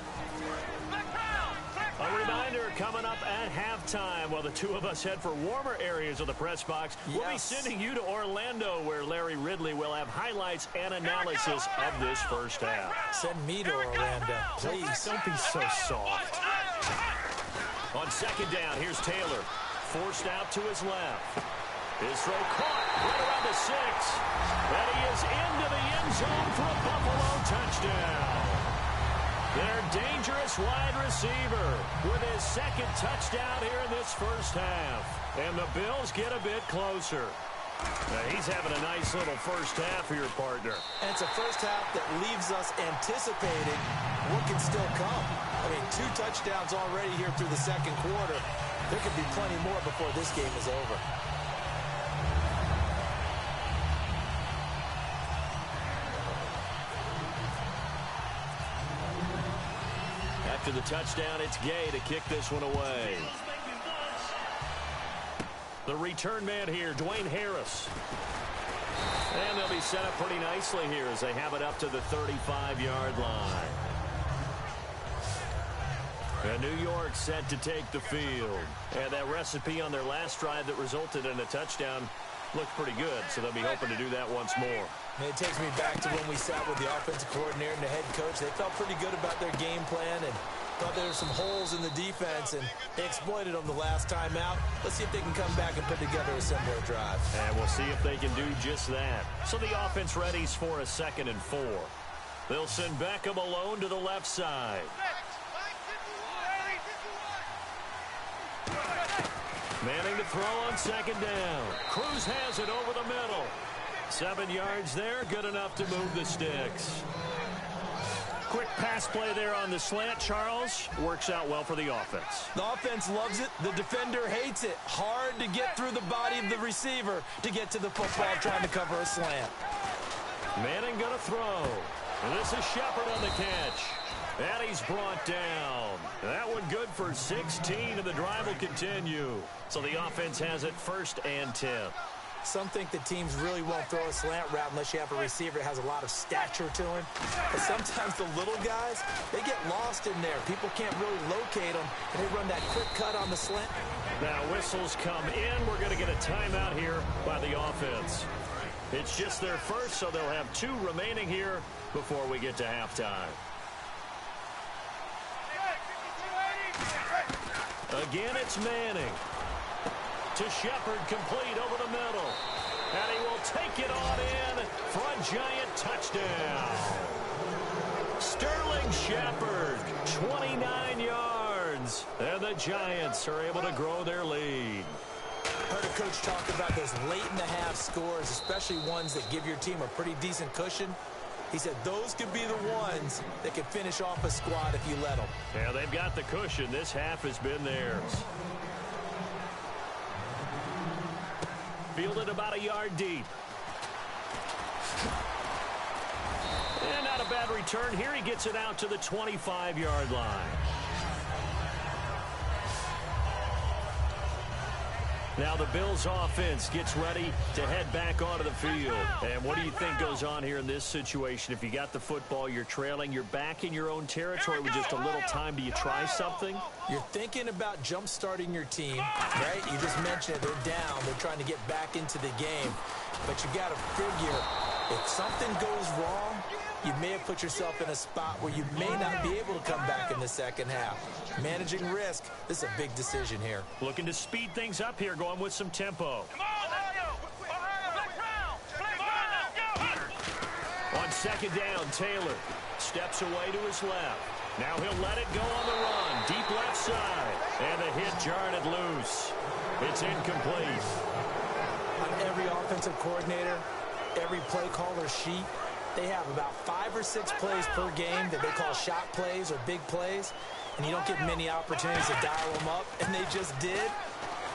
A reminder coming up at halftime while the two of us head for warmer areas of the press box. Yes. We'll be sending you to Orlando where Larry Ridley will have highlights and analysis of this first half. Send me to Orlando, please. Don't be so soft. On second down, here's Taylor. Forced out to his left. His throw caught right around the 6. And he is into the end zone for a Buffalo touchdown. Their dangerous wide receiver with his second touchdown here in this first half. And the Bills get a bit closer. Now, he's having a nice little first half for your partner. And it's a first half that leaves us anticipating what can still come. I mean, 2 touchdowns already here through the second quarter. There could be plenty more before this game is over. After the touchdown, it's Gay to kick this one away. The return man here, Dwayne Harris. And they'll be set up pretty nicely here as they have it up to the 35-yard line. And New York set to take the field. And that recipe on their last drive that resulted in a touchdown looked pretty good, so they'll be hoping to do that once more. And it takes me back to when we sat with the offensive coordinator and the head coach. They felt pretty good about their game plan and thought there were some holes in the defense, and they exploited them the last time out. Let's see if they can come back and put together a similar drive. And we'll see if they can do just that. So the offense readies for a 2nd and 4. They'll send Beckham alone to the left side. Manning to throw on second down. Cruz has it over the middle. 7 yards there, good enough to move the sticks. Quick pass play there on the slant, Charles. Works out well for the offense. The offense loves it. The defender hates it. Hard to get through the body of the receiver to get to the football trying to cover a slant. Manning going to throw. And this is Shepard on the catch. And he's brought down. That one good for 16, and the drive will continue. So the offense has it 1st and 10. Some think the teams really won't throw a slant route unless you have a receiver that has a lot of stature to him. But sometimes the little guys, they get lost in there. People can't really locate them, and they run that quick cut on the slant. Now whistles come in. We're going to get a timeout here by the offense. It's just their first, so they'll have 2 remaining here before we get to halftime. Again, it's Manning. To Shepard, complete over the middle. And he will take it on in for a giant touchdown. Sterling Shepard, 29 yards. And the Giants are able to grow their lead. Heard a coach talk about those late-in-the-half scores, especially ones that give your team a pretty decent cushion. He said those could be the ones that could finish off a squad if you let them. Yeah, they've got the cushion. This half has been theirs. Fielded about a yard deep. And not a bad return. Here he gets it out to the 25-yard line. Now the Bills offense gets ready to head back onto the field. And what do you think goes on here in this situation? If you got the football, you're trailing, you're back in your own territory with just a little time. Do you try something? You're thinking about jump-starting your team, right? You just mentioned it. They're down. They're trying to get back into the game. But you got to figure, if something goes wrong, you may have put yourself in a spot where you may not be able to come back in the second half. Managing risk, this is a big decision here. Looking to speed things up here, going with some tempo. On second down, Taylor steps away to his left. Now he'll let it go on the run. Deep left side. And the hit jarred it loose. It's incomplete. On every offensive coordinator, every play caller sheet, they have about 5 or 6 plays per game that they call shot plays or big plays, and you don't get many opportunities to dial them up, and they just did,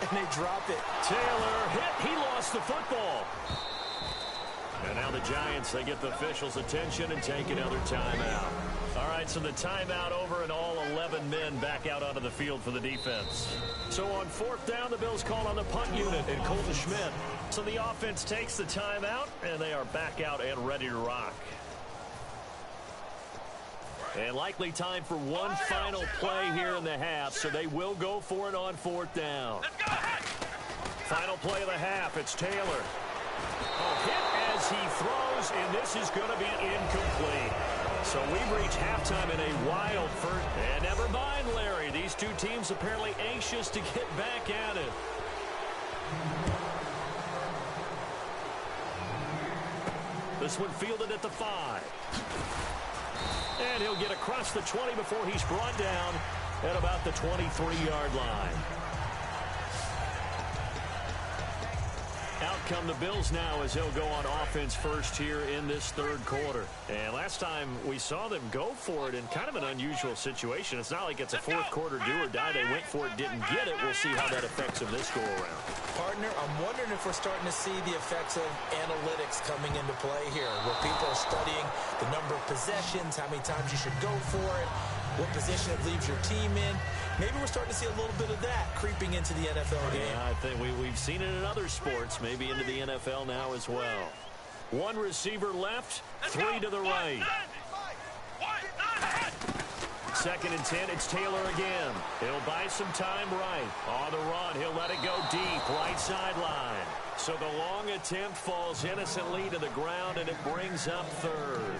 and they drop it. Taylor hit. He lost the football. And now the Giants, they get the officials' attention and take another timeout. All right, so the timeout over and all 11 men back out onto the field for the defense. So on 4th down, the Bills call on the punt unit and Colton Schmidt. So the offense takes the timeout, and they are back out and ready to rock. And likely time for one final play here in the half, so they will go for it on 4th down. Final play of the half, it's Taylor. Hit as he throws, and this is going to be incomplete. So we've reached halftime in a wild first. And never mind, Larry. These two teams apparently anxious to get back at it. This one fielded at the 5. And he'll get across the 20 before he's brought down at about the 23-yard line. Out come the Bills now as he'll go on offense first here in this 3rd quarter. And last time we saw them go for it in kind of an unusual situation. It's not like it's a 4th quarter do or die. They went for it, didn't get it. We'll see how that affects them this go-around. Partner, I'm wondering if we're starting to see the effects of analytics coming into play here, where people are studying the number of possessions, how many times you should go for it, what position it leaves your team in. Maybe we're starting to see a little bit of that creeping into the NFL game. Yeah, I think we've seen it in other sports, maybe into the NFL now as well. One receiver left, 3 to the right. 2nd and 10, it's Taylor again. He'll buy some time right. On the run, he'll let it go deep, right sideline. So the long attempt falls innocently to the ground, and it brings up 3rd.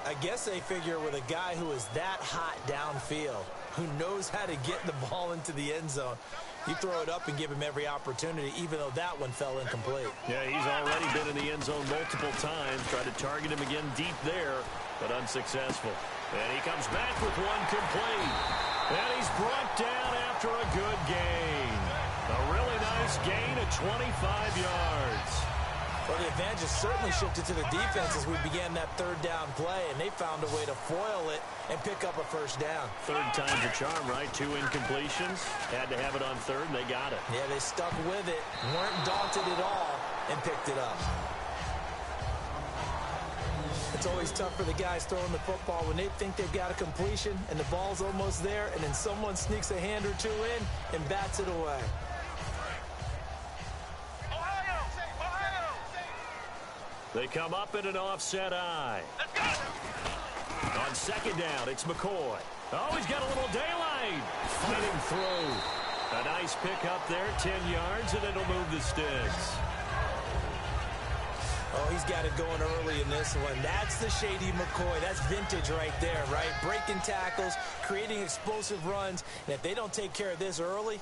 I guess they figure with a guy who is that hot downfield, who knows how to get the ball into the end zone, you throw it up and give him every opportunity, even though that one fell incomplete. Yeah, he's already been in the end zone multiple times. Tried to target him again deep there, but unsuccessful. And he comes back with one complete. And he's brought down after a good gain. A really nice gain of 25 yards. Well, the advantage has certainly shifted to the defense as we began that 3rd down play, and they found a way to foil it and pick up a 1st down. 3rd time's a charm, right? 2 incompletions. Had to have it on 3rd, and they got it. Yeah, they stuck with it, weren't daunted at all, and picked it up. It's always tough for the guys throwing the football when they think they've got a completion and the ball's almost there, and then someone sneaks a hand or two in and bats it away. They come up in an offset eye. On 2nd down, it's McCoy. Oh, he's got a little daylight. Fighting through. A nice pick up there, 10 yards, and it'll move the sticks. Oh, he's got it going early in this one. That's the shady McCoy. That's vintage right there, right? Breaking tackles, creating explosive runs. And if they don't take care of this early,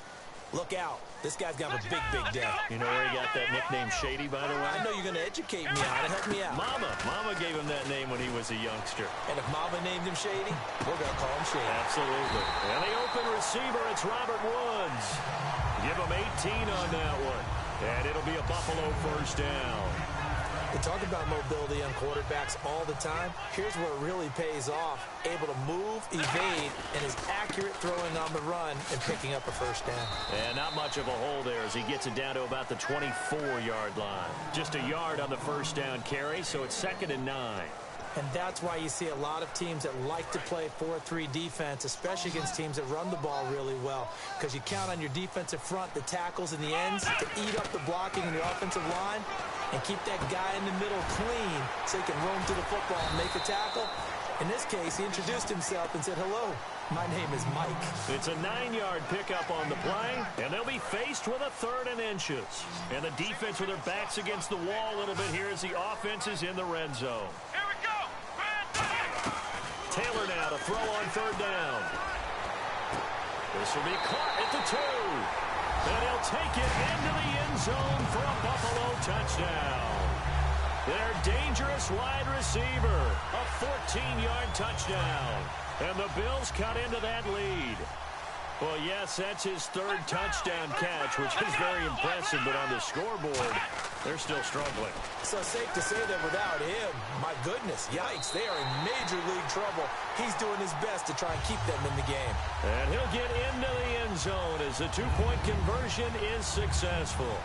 look out. This guy's got a big, big day. You know where he got that nickname Shady, by the way? I know you're going to educate me on it. Help me out. Mama gave him that name when he was a youngster. And if Mama named him Shady, we're going to call him Shady. Absolutely. And the open receiver, it's Robert Woods. Give him 18 on that one. And it'll be a Buffalo 1st down. We talk about mobility on quarterbacks all the time. Here's where it really pays off. Able to move, evade, and is accurate throwing on the run and picking up a 1st down. And not much of a hole there as he gets it down to about the 24-yard line. Just a yard on the 1st down carry, so it's 2nd and 9. And that's why you see a lot of teams that like to play 4-3 defense, especially against teams that run the ball really well, because you count on your defensive front, the tackles and the ends, to eat up the blocking in your offensive line and keep that guy in the middle clean so he can roam to the football and make a tackle. In this case, he introduced himself and said, "Hello, my name is Mike." It's a 9-yard pickup on the play, and they'll be faced with a 3rd and inches. And the defense with their backs against the wall a little bit here as the offense is in the red zone. Here we go. Taylor now to throw on 3rd down. This will be caught at the 2. And he'll take it into the end zone for a Buffalo touchdown. Their dangerous wide receiver, a 14-yard touchdown. And the Bills cut into that lead. Well, yes, that's his 3rd touchdown catch, which is very impressive, but on the scoreboard, they're still struggling. So safe to say that without him, my goodness, yikes, they are in major league trouble. He's doing his best to try and keep them in the game. And he'll get into the end zone as the 2-point conversion is successful.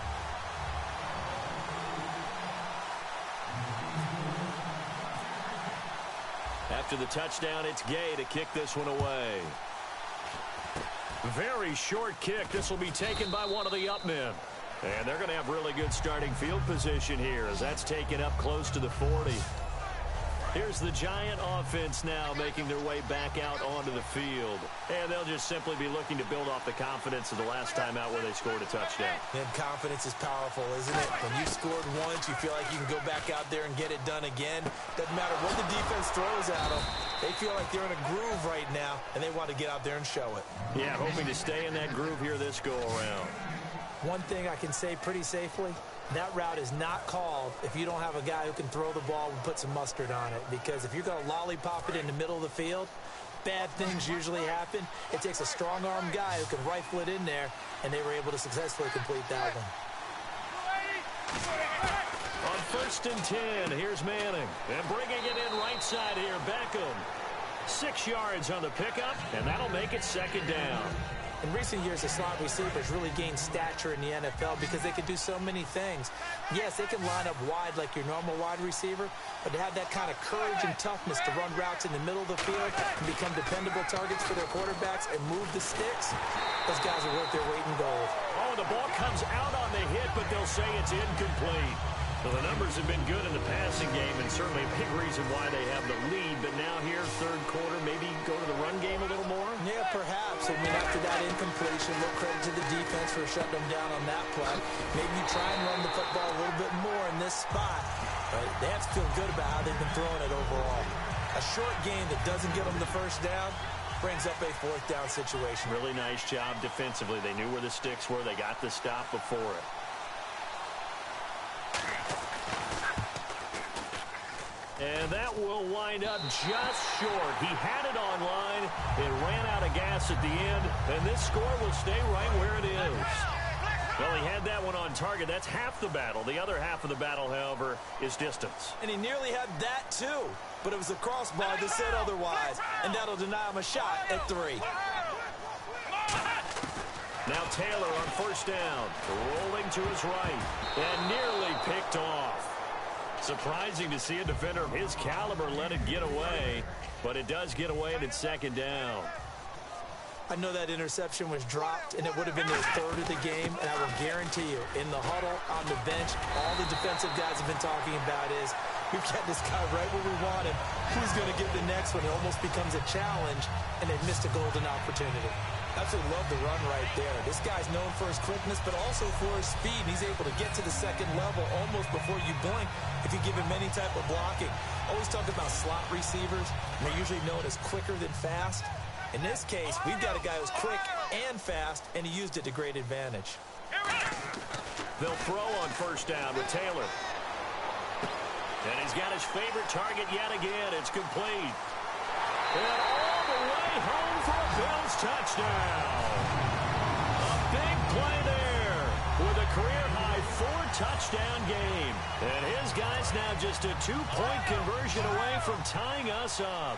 After the touchdown, it's Gay to kick this one away. Very short kick. This will be taken by one of the up men. And they're going to have really good starting field position here as that's taken up close to the 40. Here's the Giant offense now making their way back out onto the field. And they'll just simply be looking to build off the confidence of the last time out where they scored a touchdown. And confidence is powerful, isn't it? When you scored once, you feel like you can go back out there and get it done again. Doesn't matter what the defense throws at them. They feel like they're in a groove right now, and they want to get out there and show it. Yeah, hoping to stay in that groove here this go-around. One thing I can say pretty safely, that route is not called if you don't have a guy who can throw the ball and put some mustard on it. Because if you're going to lollipop it in the middle of the field, bad things usually happen. It takes a strong-arm guy who can rifle it in there, and they were able to successfully complete that one. On 1st and 10, here's Manning. And bringing it in right side here, Beckham. 6 yards on the pickup, and that'll make it 2nd down. In recent years, the slot receivers really gained stature in the NFL because they can do so many things. Yes, they can line up wide like your normal wide receiver, but to have that kind of courage and toughness to run routes in the middle of the field and become dependable targets for their quarterbacks and move the sticks, those guys are worth their weight in gold. Oh, the ball comes out on the hit, but they'll say it's incomplete. Well, the numbers have been good in the passing game, and certainly a big reason why they have the lead. But now here, 3rd quarter, maybe go to the run game a little more? Yeah, perhaps. I mean, after that incompletion, a little credit to the defense for shutting them down on that play. Maybe you try and run the football a little bit more in this spot. But they have to feel good about how they've been throwing it overall. A short game that doesn't get them the 1st down brings up a 4th down situation. Really nice job defensively. They knew where the sticks were. They got the stop before it. And that will wind up just short. He had it on line. It ran out of gas at the end. And this score will stay right where it is. Well, he had that one on target. That's half the battle. The other half of the battle, however, is distance. And he nearly had that, too. But it was a crossbar that said otherwise. And that'll deny him a shot at 3. Now Taylor on 1st down. Rolling to his right. And nearly picked off. Surprising to see a defender of his caliber let it get away, but it does get away and it's 2nd down. I know that interception was dropped, and it would have been their 3rd of the game, and I will guarantee you, in the huddle, on the bench, all the defensive guys have been talking about is, we've got this guy right where we want him. Who's going to get the next one? It almost becomes a challenge, and they missed a golden opportunity. Absolutely love the run right there. This guy's known for his quickness, but also for his speed. He's able to get to the 2nd level almost before you blink if you give him any type of blocking. Always talk about slot receivers. They're usually known as quicker than fast. In this case, we've got a guy who's quick and fast, and he used it to great advantage. They'll throw on 1st down with Taylor. And he's got his favorite target yet again. It's complete. And all the way home for a Bills touchdown. A big play there with a career-high 4-touchdown game. And his guys now just a 2-point conversion away from tying us up.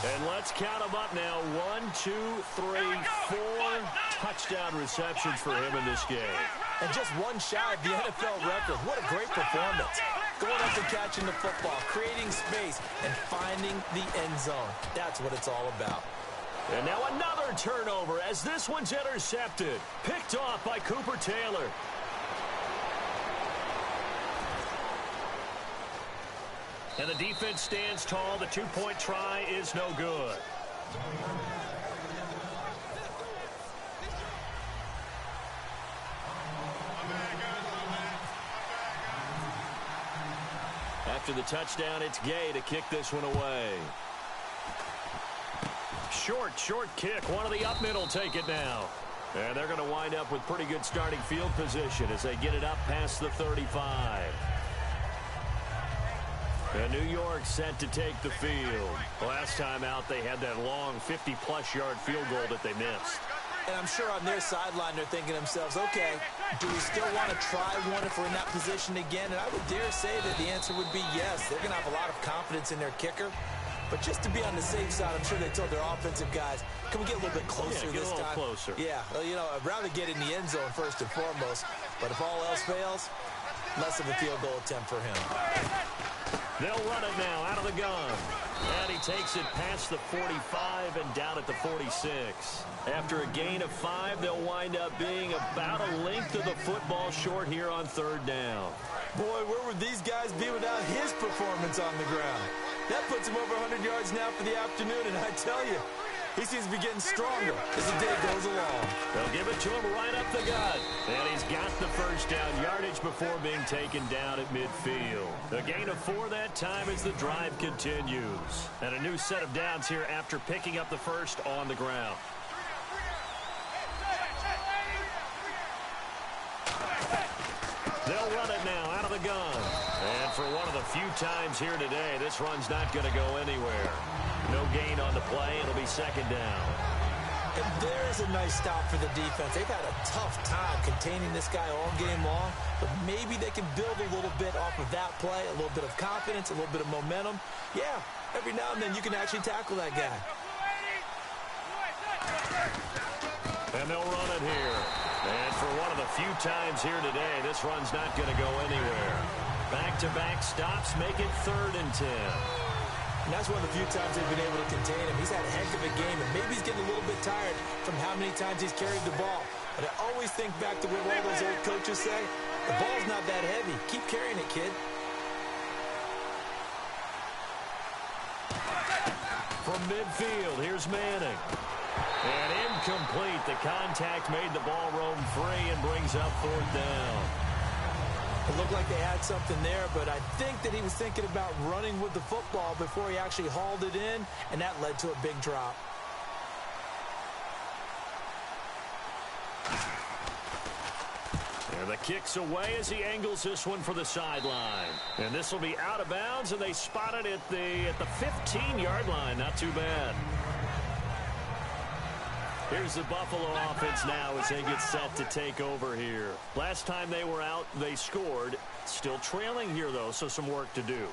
And let's count them up now. 1, 2, 3, 4 touchdown receptions for him in this game. And just one shy of the NFL record. What a great performance. Going up and catching the football, creating space, and finding the end zone. That's what it's all about. And now another turnover as this one's intercepted. Picked off by Cooper Taylor. And the defense stands tall. The 2-point try is no good. After the touchdown, it's Gay to kick this one away. Short kick. One of the up middle take it now. And they're going to wind up with pretty good starting field position as they get it up past the 35. And New York set to take the field. Last time out, they had that long 50-plus yard field goal that they missed. And I'm sure on their sideline, they're thinking to themselves, okay, do we still want to try one if we're in that position again? And I would dare say that the answer would be yes. They're going to have a lot of confidence in their kicker. But just to be on the safe side, I'm sure they told their offensive guys, can we get a little bit closer this time? Get a little closer. Yeah, well, you know, I'd rather get in the end zone first and foremost. But if all else fails, less of a field goal attempt for him. They'll run it now out of the gun. And he takes it past the 45 and down at the 46. After a gain of 5, they'll wind up being about a length of the football short here on 3rd down. Boy, where would these guys be without his performance on the ground? That puts him over 100 yards now for the afternoon, and I tell you, he seems to be getting stronger as the day goes along. They'll give it to him right up the gut. And he's got the first down yardage before being taken down at midfield. A gain of 4 that time as the drive continues. And a new set of downs here after picking up the first on the ground. They'll run it now out of the gun. And for one of the few times here today, this run's not going to go anywhere. No gain on the play. It'll be second down. And there's a nice stop for the defense. They've had a tough time containing this guy all game long, but maybe they can build a little bit off of that play, a little bit of confidence, a little bit of momentum. Yeah, every now and then you can actually tackle that guy. And they'll run it here. And for one of the few times here today, this run's not going to go anywhere. Back-to-back stops make it 3rd and 10. And that's one of the few times they've been able to contain him. He's had a heck of a game, and maybe he's getting a little bit tired from how many times he's carried the ball. But I always think back to what all those old coaches say. The ball's not that heavy. Keep carrying it, kid. From midfield, here's Manning. And incomplete. The contact made the ball roam free and brings up 4th down. It looked like they had something there, but I think that he was thinking about running with the football before he actually hauled it in, and that led to a big drop. And the kick's away as he angles this one for the sideline. And this will be out of bounds, and they spot it at the 15-yard line. Not too bad. Here's the Buffalo offense now as they get set to take over here. Last time they were out, they scored. Still trailing here, though, so some work to do.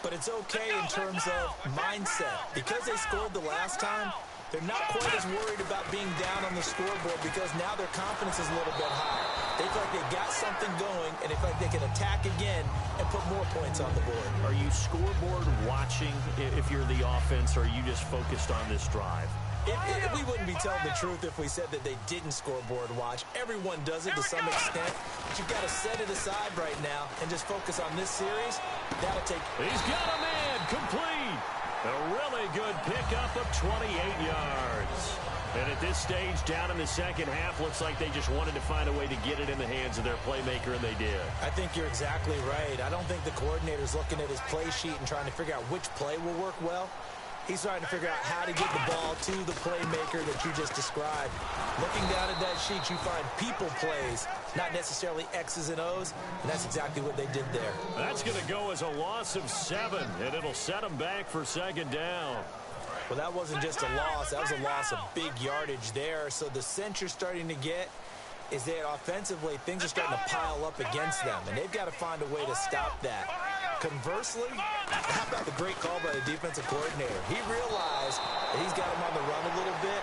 But it's okay in terms of mindset. Because they scored the last time, they're not quite as worried about being down on the scoreboard because now their confidence is a little bit higher. They feel like they've got something going, and they feel like they can attack again and put more points on the board. Are you scoreboard watching if you're the offense, or are you just focused on this drive? We wouldn't be telling the truth if we said that they didn't scoreboard watch. Everyone does it to some extent. But you've got to set it aside right now and just focus on this series. That'll take... He's got a man complete. A really good pickup of 28 yards. And at this stage, down in the second half, looks like they just wanted to find a way to get it in the hands of their playmaker, and they did. I think you're exactly right. I don't think the coordinator's looking at his play sheet and trying to figure out which play will work well. He's trying to figure out how to get the ball to the playmaker that you just described. Looking down at that sheet, you find people plays, not necessarily X's and O's, and that's exactly what they did there. That's going to go as a loss of 7, and it'll set them back for second down. Well, that wasn't just a loss. That was a loss of big yardage there. So the sense you're starting to get is that offensively, things are starting to pile up against them, and they've got to find a way to stop that. Conversely, how about the great call by the defensive coordinator? He realized that he's got him on the run a little bit.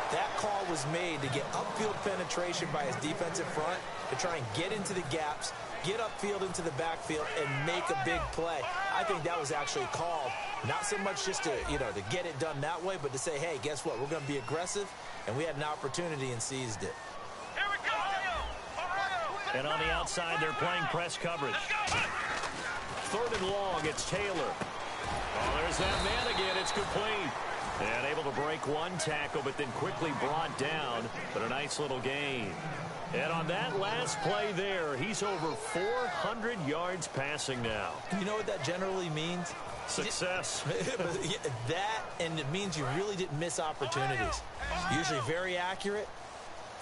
That call was made to get upfield penetration by his defensive front to try and get into the gaps, get upfield into the backfield, and make a big play. I think that was actually called, not so much just to, to get it done that way, but to say, hey, guess what? We're going to be aggressive, and we had an opportunity and seized it. Here we go. And on the outside, they're playing press coverage. 3rd and long, it's Taylor. Oh, there's that man again. It's complete. And able to break one tackle, but then quickly brought down. But a nice little gain. And on that last play there, he's over 400 yards passing now. You know what that generally means? Success. That, and it means you really didn't miss opportunities. Usually very accurate.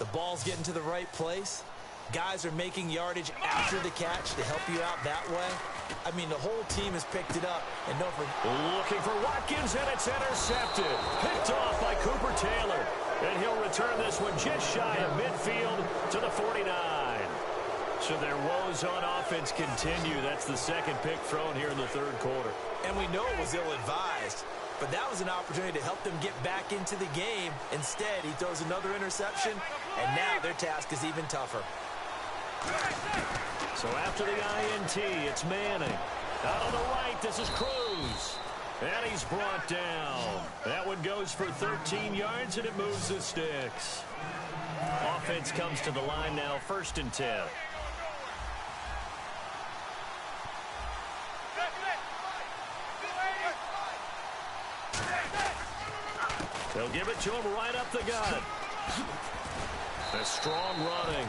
The ball's getting to the right place. Guys are making yardage after the catch to help you out that way. I mean, the whole team has picked it up. And no, looking for Watkins, and it's intercepted. Picked off by Cooper Taylor. And he'll return this one just shy of midfield to the 49. So their woes on offense continue. That's the second pick thrown here in the 3rd quarter. And we know it was ill-advised. But that was an opportunity to help them get back into the game. Instead, he throws another interception, and now their task is even tougher. So after the INT, it's Manning. Out on the right, this is Cruz. And he's brought down. That one goes for 13 yards, and it moves the sticks. Offense comes to the line now, 1st and 10. They'll give it to him right up the gut. A strong running.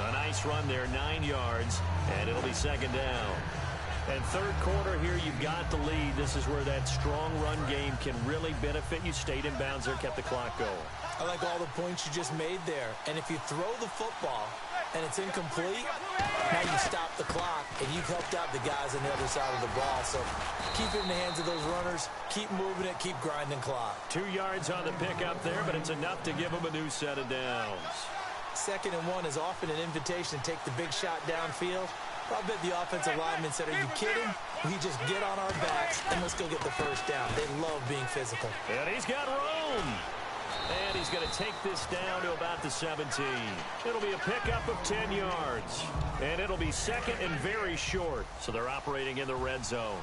A nice run there, 9 yards, and it'll be second down. And third quarter here, you've got the lead. This is where that strong run game can really benefit you. Stayed in bounds there, kept the clock going. I like all the points you just made there. And if you throw the football and it's incomplete, now you stop the clock, and you've helped out the guys on the other side of the ball. So keep it in the hands of those runners. Keep moving it. Keep grinding clock. 2 yards on the pickup there, but it's enough to give them a new set of downs. 2nd and 1 is often an invitation to take the big shot downfield. I bet the offensive lineman said, are you kidding? We just get on our backs and let's go get the first down. They love being physical. And he's got room. And he's going to take this down to about the 17. It'll be a pickup of 10 yards. And it'll be second and very short. So they're operating in the red zone.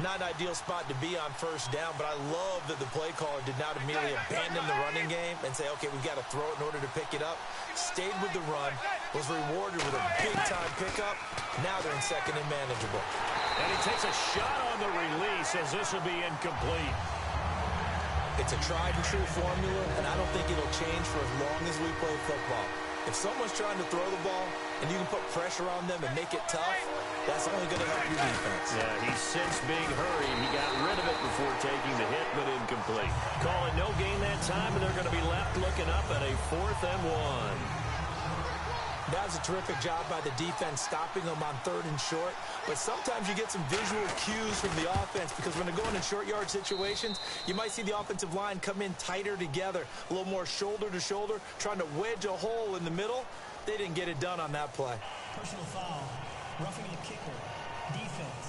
Not an ideal spot to be on first down, but I love that the play caller did not immediately abandon the running game and say, okay, we've got to throw it in order to pick it up. Stayed with the run, was rewarded with a big-time pickup. Now they're in second and manageable. And he takes a shot on the release as this will be incomplete. It's a tried-and-true formula, and I don't think it'll change for as long as we play football. If someone's trying to throw the ball and you can put pressure on them and make it tough, that's only going to help your defense. Yeah, he's sensed being hurried. He got rid of it before taking the hit, but incomplete. Call it no gain that time, and they're going to be left looking up at a 4th and 1. That was a terrific job by the defense stopping them on 3rd and short. But sometimes you get some visual cues from the offense because when they're going in short yard situations, you might see the offensive line come in tighter together, a little more shoulder to shoulder, trying to wedge a hole in the middle. They didn't get it done on that play. Personal foul, roughing the kicker, defense.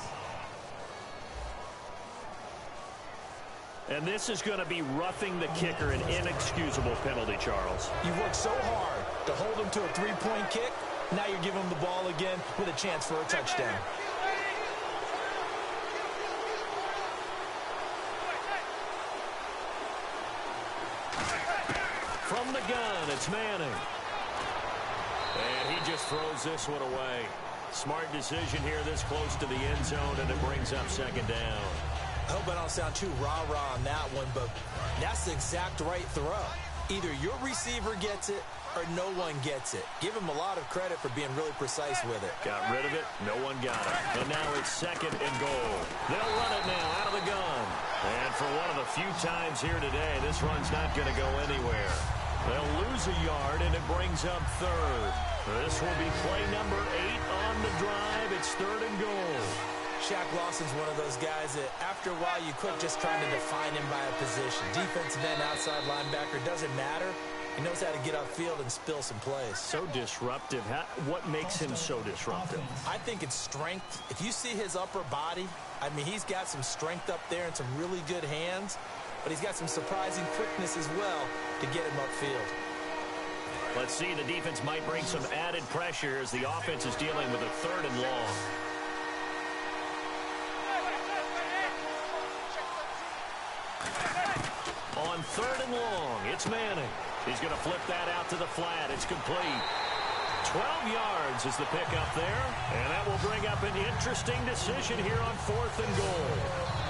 And this is going to be roughing the kicker, an inexcusable penalty, Charles. You've worked so hard to hold them to a 3-point kick. Now you're giving them the ball again with a chance for a touchdown. From the gun, it's Manning. And he just throws this one away. Smart decision here this close to the end zone, and it brings up second down. I hope I don't sound too rah-rah on that one, but that's the exact right throw. Either your receiver gets it or no one gets it. Give him a lot of credit for being really precise with it. Got rid of it. No one got it. And now it's second and goal. They'll run it now out of the gun. And for one of the few times here today, this run's not going to go anywhere. They'll lose a yard, and it brings up 3rd. This will be play number 8 on the drive. It's 3rd and goal. Shaq Lawson's one of those guys that after a while you quit just trying to define him by a position. Defensive end, outside linebacker, doesn't matter. He knows how to get upfield and spill some plays. So disruptive. What makes him so disruptive? I think it's strength. If you see his upper body, I mean, he's got some strength up there and some really good hands, but he's got some surprising quickness as well to get him upfield. Let's see, the defense might bring some added pressure as the offense is dealing with a 3rd and long. On 3rd and long, it's Manning. He's going to flip that out to the flat. It's complete. 12 yards is the pickup there, and that will bring up an interesting decision here on 4th and goal.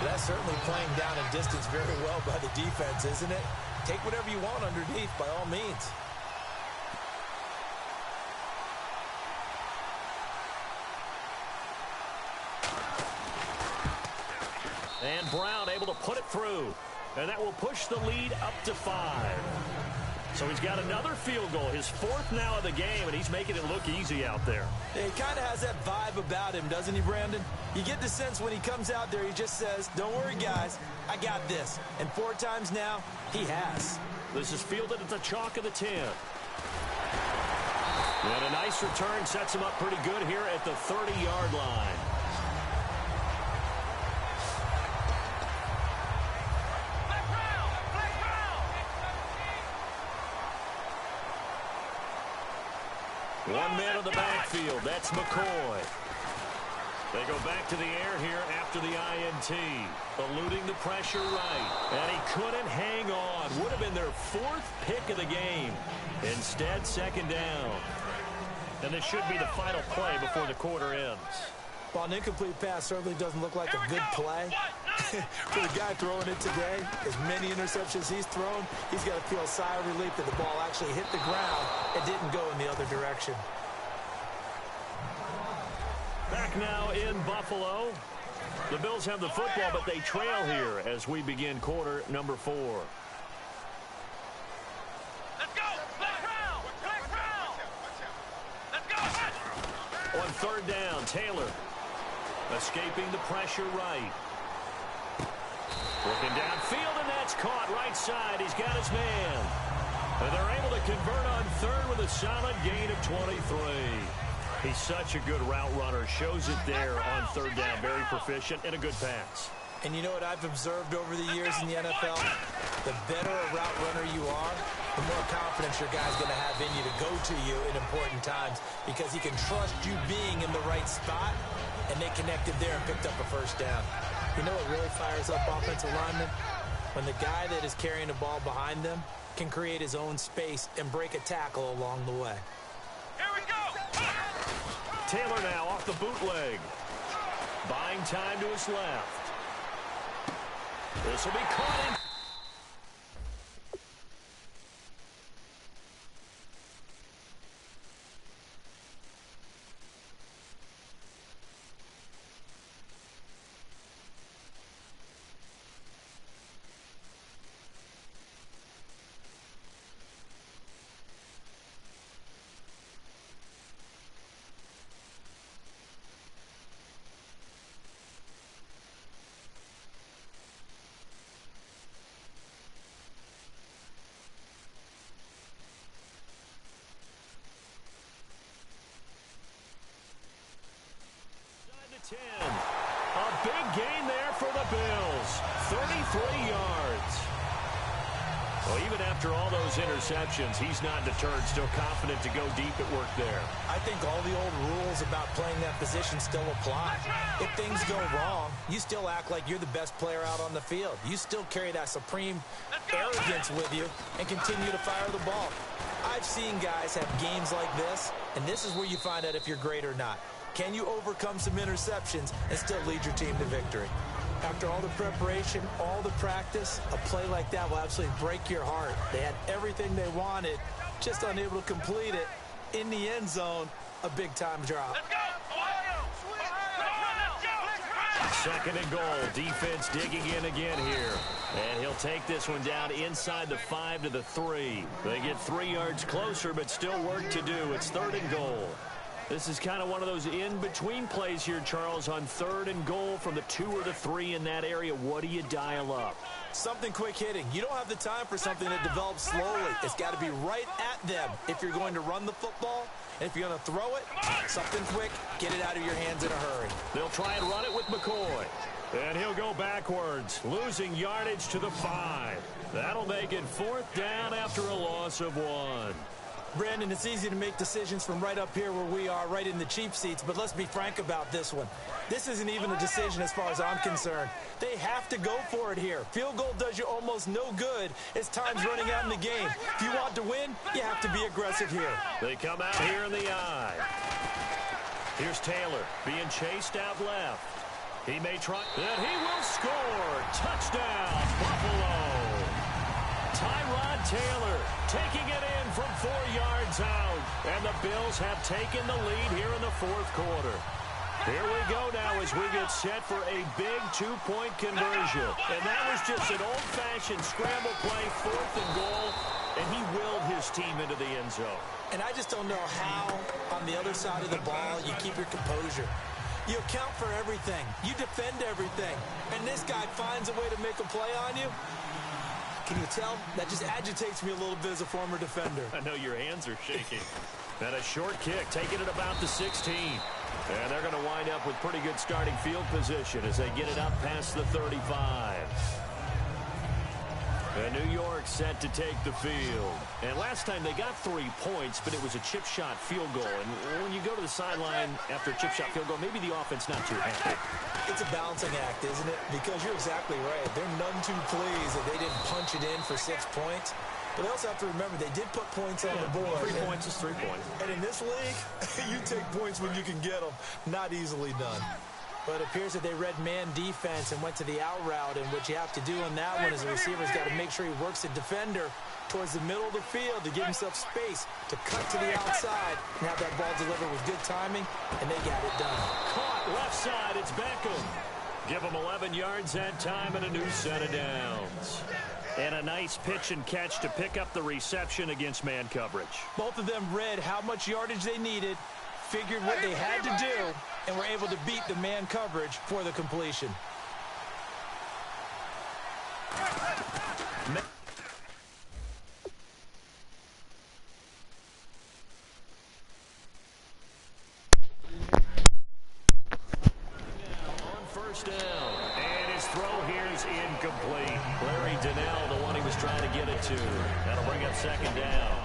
That's certainly playing down in distance very well by the defense, isn't it? Take whatever you want underneath, by all means. And Brown able to put it through. And that will push the lead up to 5. So he's got another field goal, his 4th now of the game, and he's making it look easy out there. Yeah, he kind of has that vibe about him, doesn't he, Brandon? You get the sense when he comes out there, he just says, don't worry, guys, I got this. And 4 times now, he has. This is fielded at the chalk of the 10. And a nice return sets him up pretty good here at the 30-yard line. One man in the backfield. That's McCoy. They go back to the air here after the INT. Eluding the pressure right. And he couldn't hang on. Would have been their 4th pick of the game. Instead, second down. And this should be the final play before the quarter ends. Well, an incomplete pass certainly doesn't look like a good play. For the guy throwing it today, as many interceptions he's thrown, he's got to feel a sigh of relief that the ball actually hit the ground and didn't go in the other direction. Back now in Buffalo. The Bills have the football, but they trail here as we begin quarter number 4. Let's go! Let's round! Let's go! On third down, Taylor escaping the pressure right. Looking downfield, and that's caught right side. He's got his man. And they're able to convert on third with a solid gain of 23. He's such a good route runner. Shows it there on third down. Very proficient and a good pass. And you know what I've observed over the years in the NFL? The better a route runner you are, the more confidence your guy's going to have in you to go to you in important times because he can trust you being in the right spot, and they connected there and picked up a first down. You know what really fires up offensive linemen? When the guy that is carrying the ball behind them can create his own space and break a tackle along the way. Here we go! Taylor now off the bootleg. Buying time to his left. This will be caught in. A big gain there for the Bills. 33 yards. Well, even after all those interceptions, he's not deterred, still confident to go deep at work there. I think all the old rules about playing that position still apply. If things go wrong, you still act like you're the best player out on the field. You still carry that supreme arrogance with you and continue to fire the ball. I've seen guys have games like this, and this is where you find out if you're great or not. Can you overcome some interceptions and still lead your team to victory? After all the preparation, all the practice, a play like that will absolutely break your heart. They had everything they wanted, just unable to complete it. In the end zone, a big-time drop. Let's go! Second and goal. Defense digging in again here. And he'll take this one down inside the 5 to the 3. They get 3 yards closer, but still work to do. It's third and goal. This is kind of one of those in-between plays here, Charles, on third and goal from the 2 or the 3 in that area. What do you dial up? Something quick hitting. You don't have the time for something that develops slowly. It's got to be right at them if you're going to run the football. And if you're going to throw it, something quick, get it out of your hands in a hurry. They'll try and run it with McCoy. And he'll go backwards, losing yardage to the 5. That'll make it fourth down after a loss of 1. Brandon, it's easy to make decisions from right up here where we are, right in the cheap seats, but let's be frank about this one. This isn't even a decision as far as I'm concerned. They have to go for it here. Field goal does you almost no good as time's running out in the game. If you want to win, you have to be aggressive here. They come out here in the eye. Here's Taylor being chased out left. He may try, and he will score. Touchdown, Buffalo. Tyrod Taylor taking it in from 4 yards out. And the Bills have taken the lead here in the fourth quarter. Here we go now as we get set for a big two-point conversion. And that was just an old-fashioned scramble play, fourth and goal. And he willed his team into the end zone. And I just don't know how, on the other side of the ball, you keep your composure. You account for everything. You defend everything. And this guy finds a way to make a play on you. Can you tell? That just agitates me a little bit as a former defender. I know your hands are shaking. And a short kick, taking it about the 16. And they're going to wind up with pretty good starting field position as they get it up past the 35. And New York set to take the field. And last time they got 3 points, but it was a chip shot field goal. And when you go to the sideline after a chip shot field goal, maybe the offense not too happy. It's a balancing act, isn't it? Because you're exactly right. They're none too pleased that they didn't punch it in for 6 points. But they also have to remember they did put points on the board. 3 points is 3 points. And in this league, you take points when you can get them. Not easily done. But it appears that they read man defense and went to the out route, and what you have to do on that one is the receiver's got to make sure he works the defender towards the middle of the field to give himself space to cut to the outside and have that ball delivered with good timing, and they got it done. Caught left side, it's Beckham. Give him 11 yards that time and a new set of downs. And a nice pitch and catch to pick up the reception against man coverage. Both of them read how much yardage they needed, figured what they had to do, and were able to beat the man coverage for the completion. On first down, and his throw here is incomplete. Larry Donnell, the one he was trying to get it to. That'll bring up second down.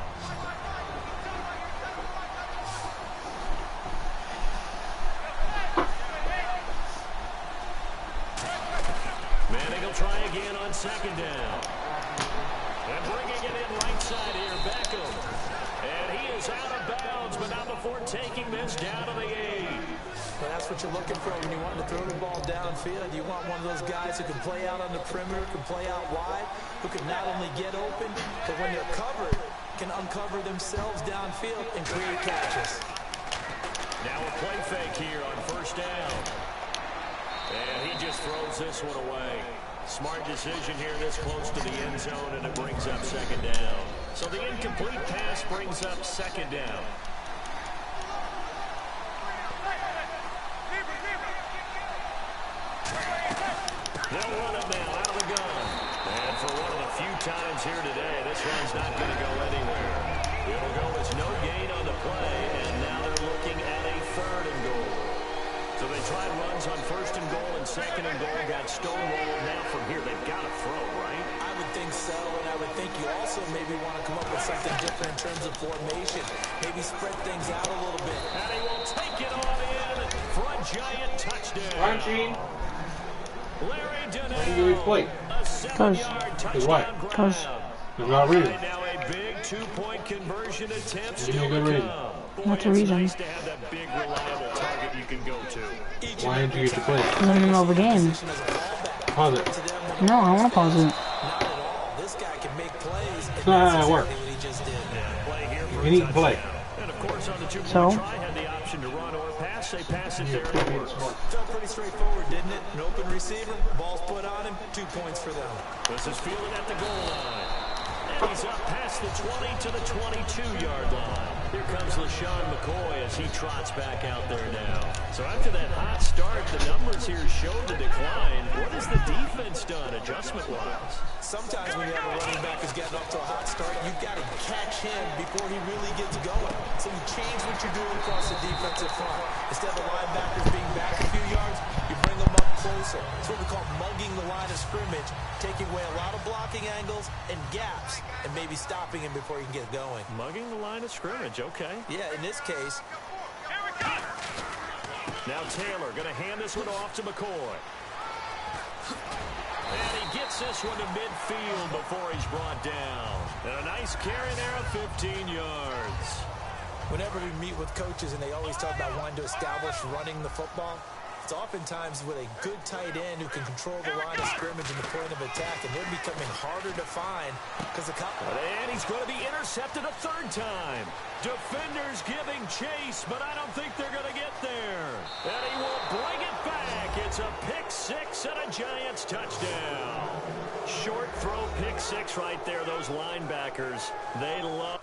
Manning will try again on second down. And bringing it in right side here, Beckham. And he is out of bounds, but not before taking this down to the 8. Well, that's what you're looking for when you want to throw the ball downfield. You want one of those guys who can play out on the perimeter, can play out wide, who can not only get open, but when they're covered, can uncover themselves downfield and create catches. Now a play fake here on first down. And he just throws this one away. Smart decision here this close to the end zone, and it brings up second down. So the incomplete pass brings up second down. They'll run it now out of the gun. And for one of the few times here today, this one's not going to go anywhere. It'll go as no gain on the play, and now they're looking at a third and goal. So they tried runs on first and goal and second and goal, got stonewalled. Now from here, they've got to throw, right? I would think so, and I would think you also maybe want to come up with something different in terms of formation. Maybe spread things out a little bit. And he will take it on in for a giant touchdown. Run, Gene. Larry Donnell, Why do you play? a 7-yard touchdown Because grab. there's not a reason. Right now a big two-point conversion attempt Give me still a good to reason. come. Boy, What's the it's reason? nice to have that big, reliable target you can go to. Why didn't you get to play? Learning over games. Pause it. No, I want to pause it. Not at all. This guy can make plays. It's not how it works. What he just did. Play here for You a need to play. touchdown. And of course, on the two-point So? try, had the option to run or pass. They pass it there and it works. Felt pretty straightforward, didn't it? An open receiver, ball's put on him, 2 points for them. This is fielded at the goal line. And he's up past the 20 to the 22-yard line. Here comes LaShawn McCoy as he trots back out there now. So after that hot start, the numbers here show the decline. What has the defense done adjustment-wise? Sometimes when you have a running back who's getting off to a hot start, you've got to catch him before he really gets going. So you change what you're doing across the defensive front. Instead of the linebackers being back a few yards, you bring them up closer. It's what we call mugging the line of scrimmage, taking away a lot of blocking angles and gaps, and maybe stopping him before he can get going. Mugging the line of scrimmage, okay. Yeah, in this case, Now Taylor going to hand this one off to McCoy. And he gets this one to midfield before he's brought down. And a nice carry there of 15 yards. whenever we meet with coaches and they always talk about wanting to establish running the football, it's oftentimes with a good tight end who can control the line of scrimmage and the point of attack, and they're becoming harder to find because the And he's going to be intercepted a third time. Defenders giving chase, but I don't think they're going to get there. And he will bring it back. It's a pick six and a Giants touchdown. Short throw pick six right there. Those linebackers, they love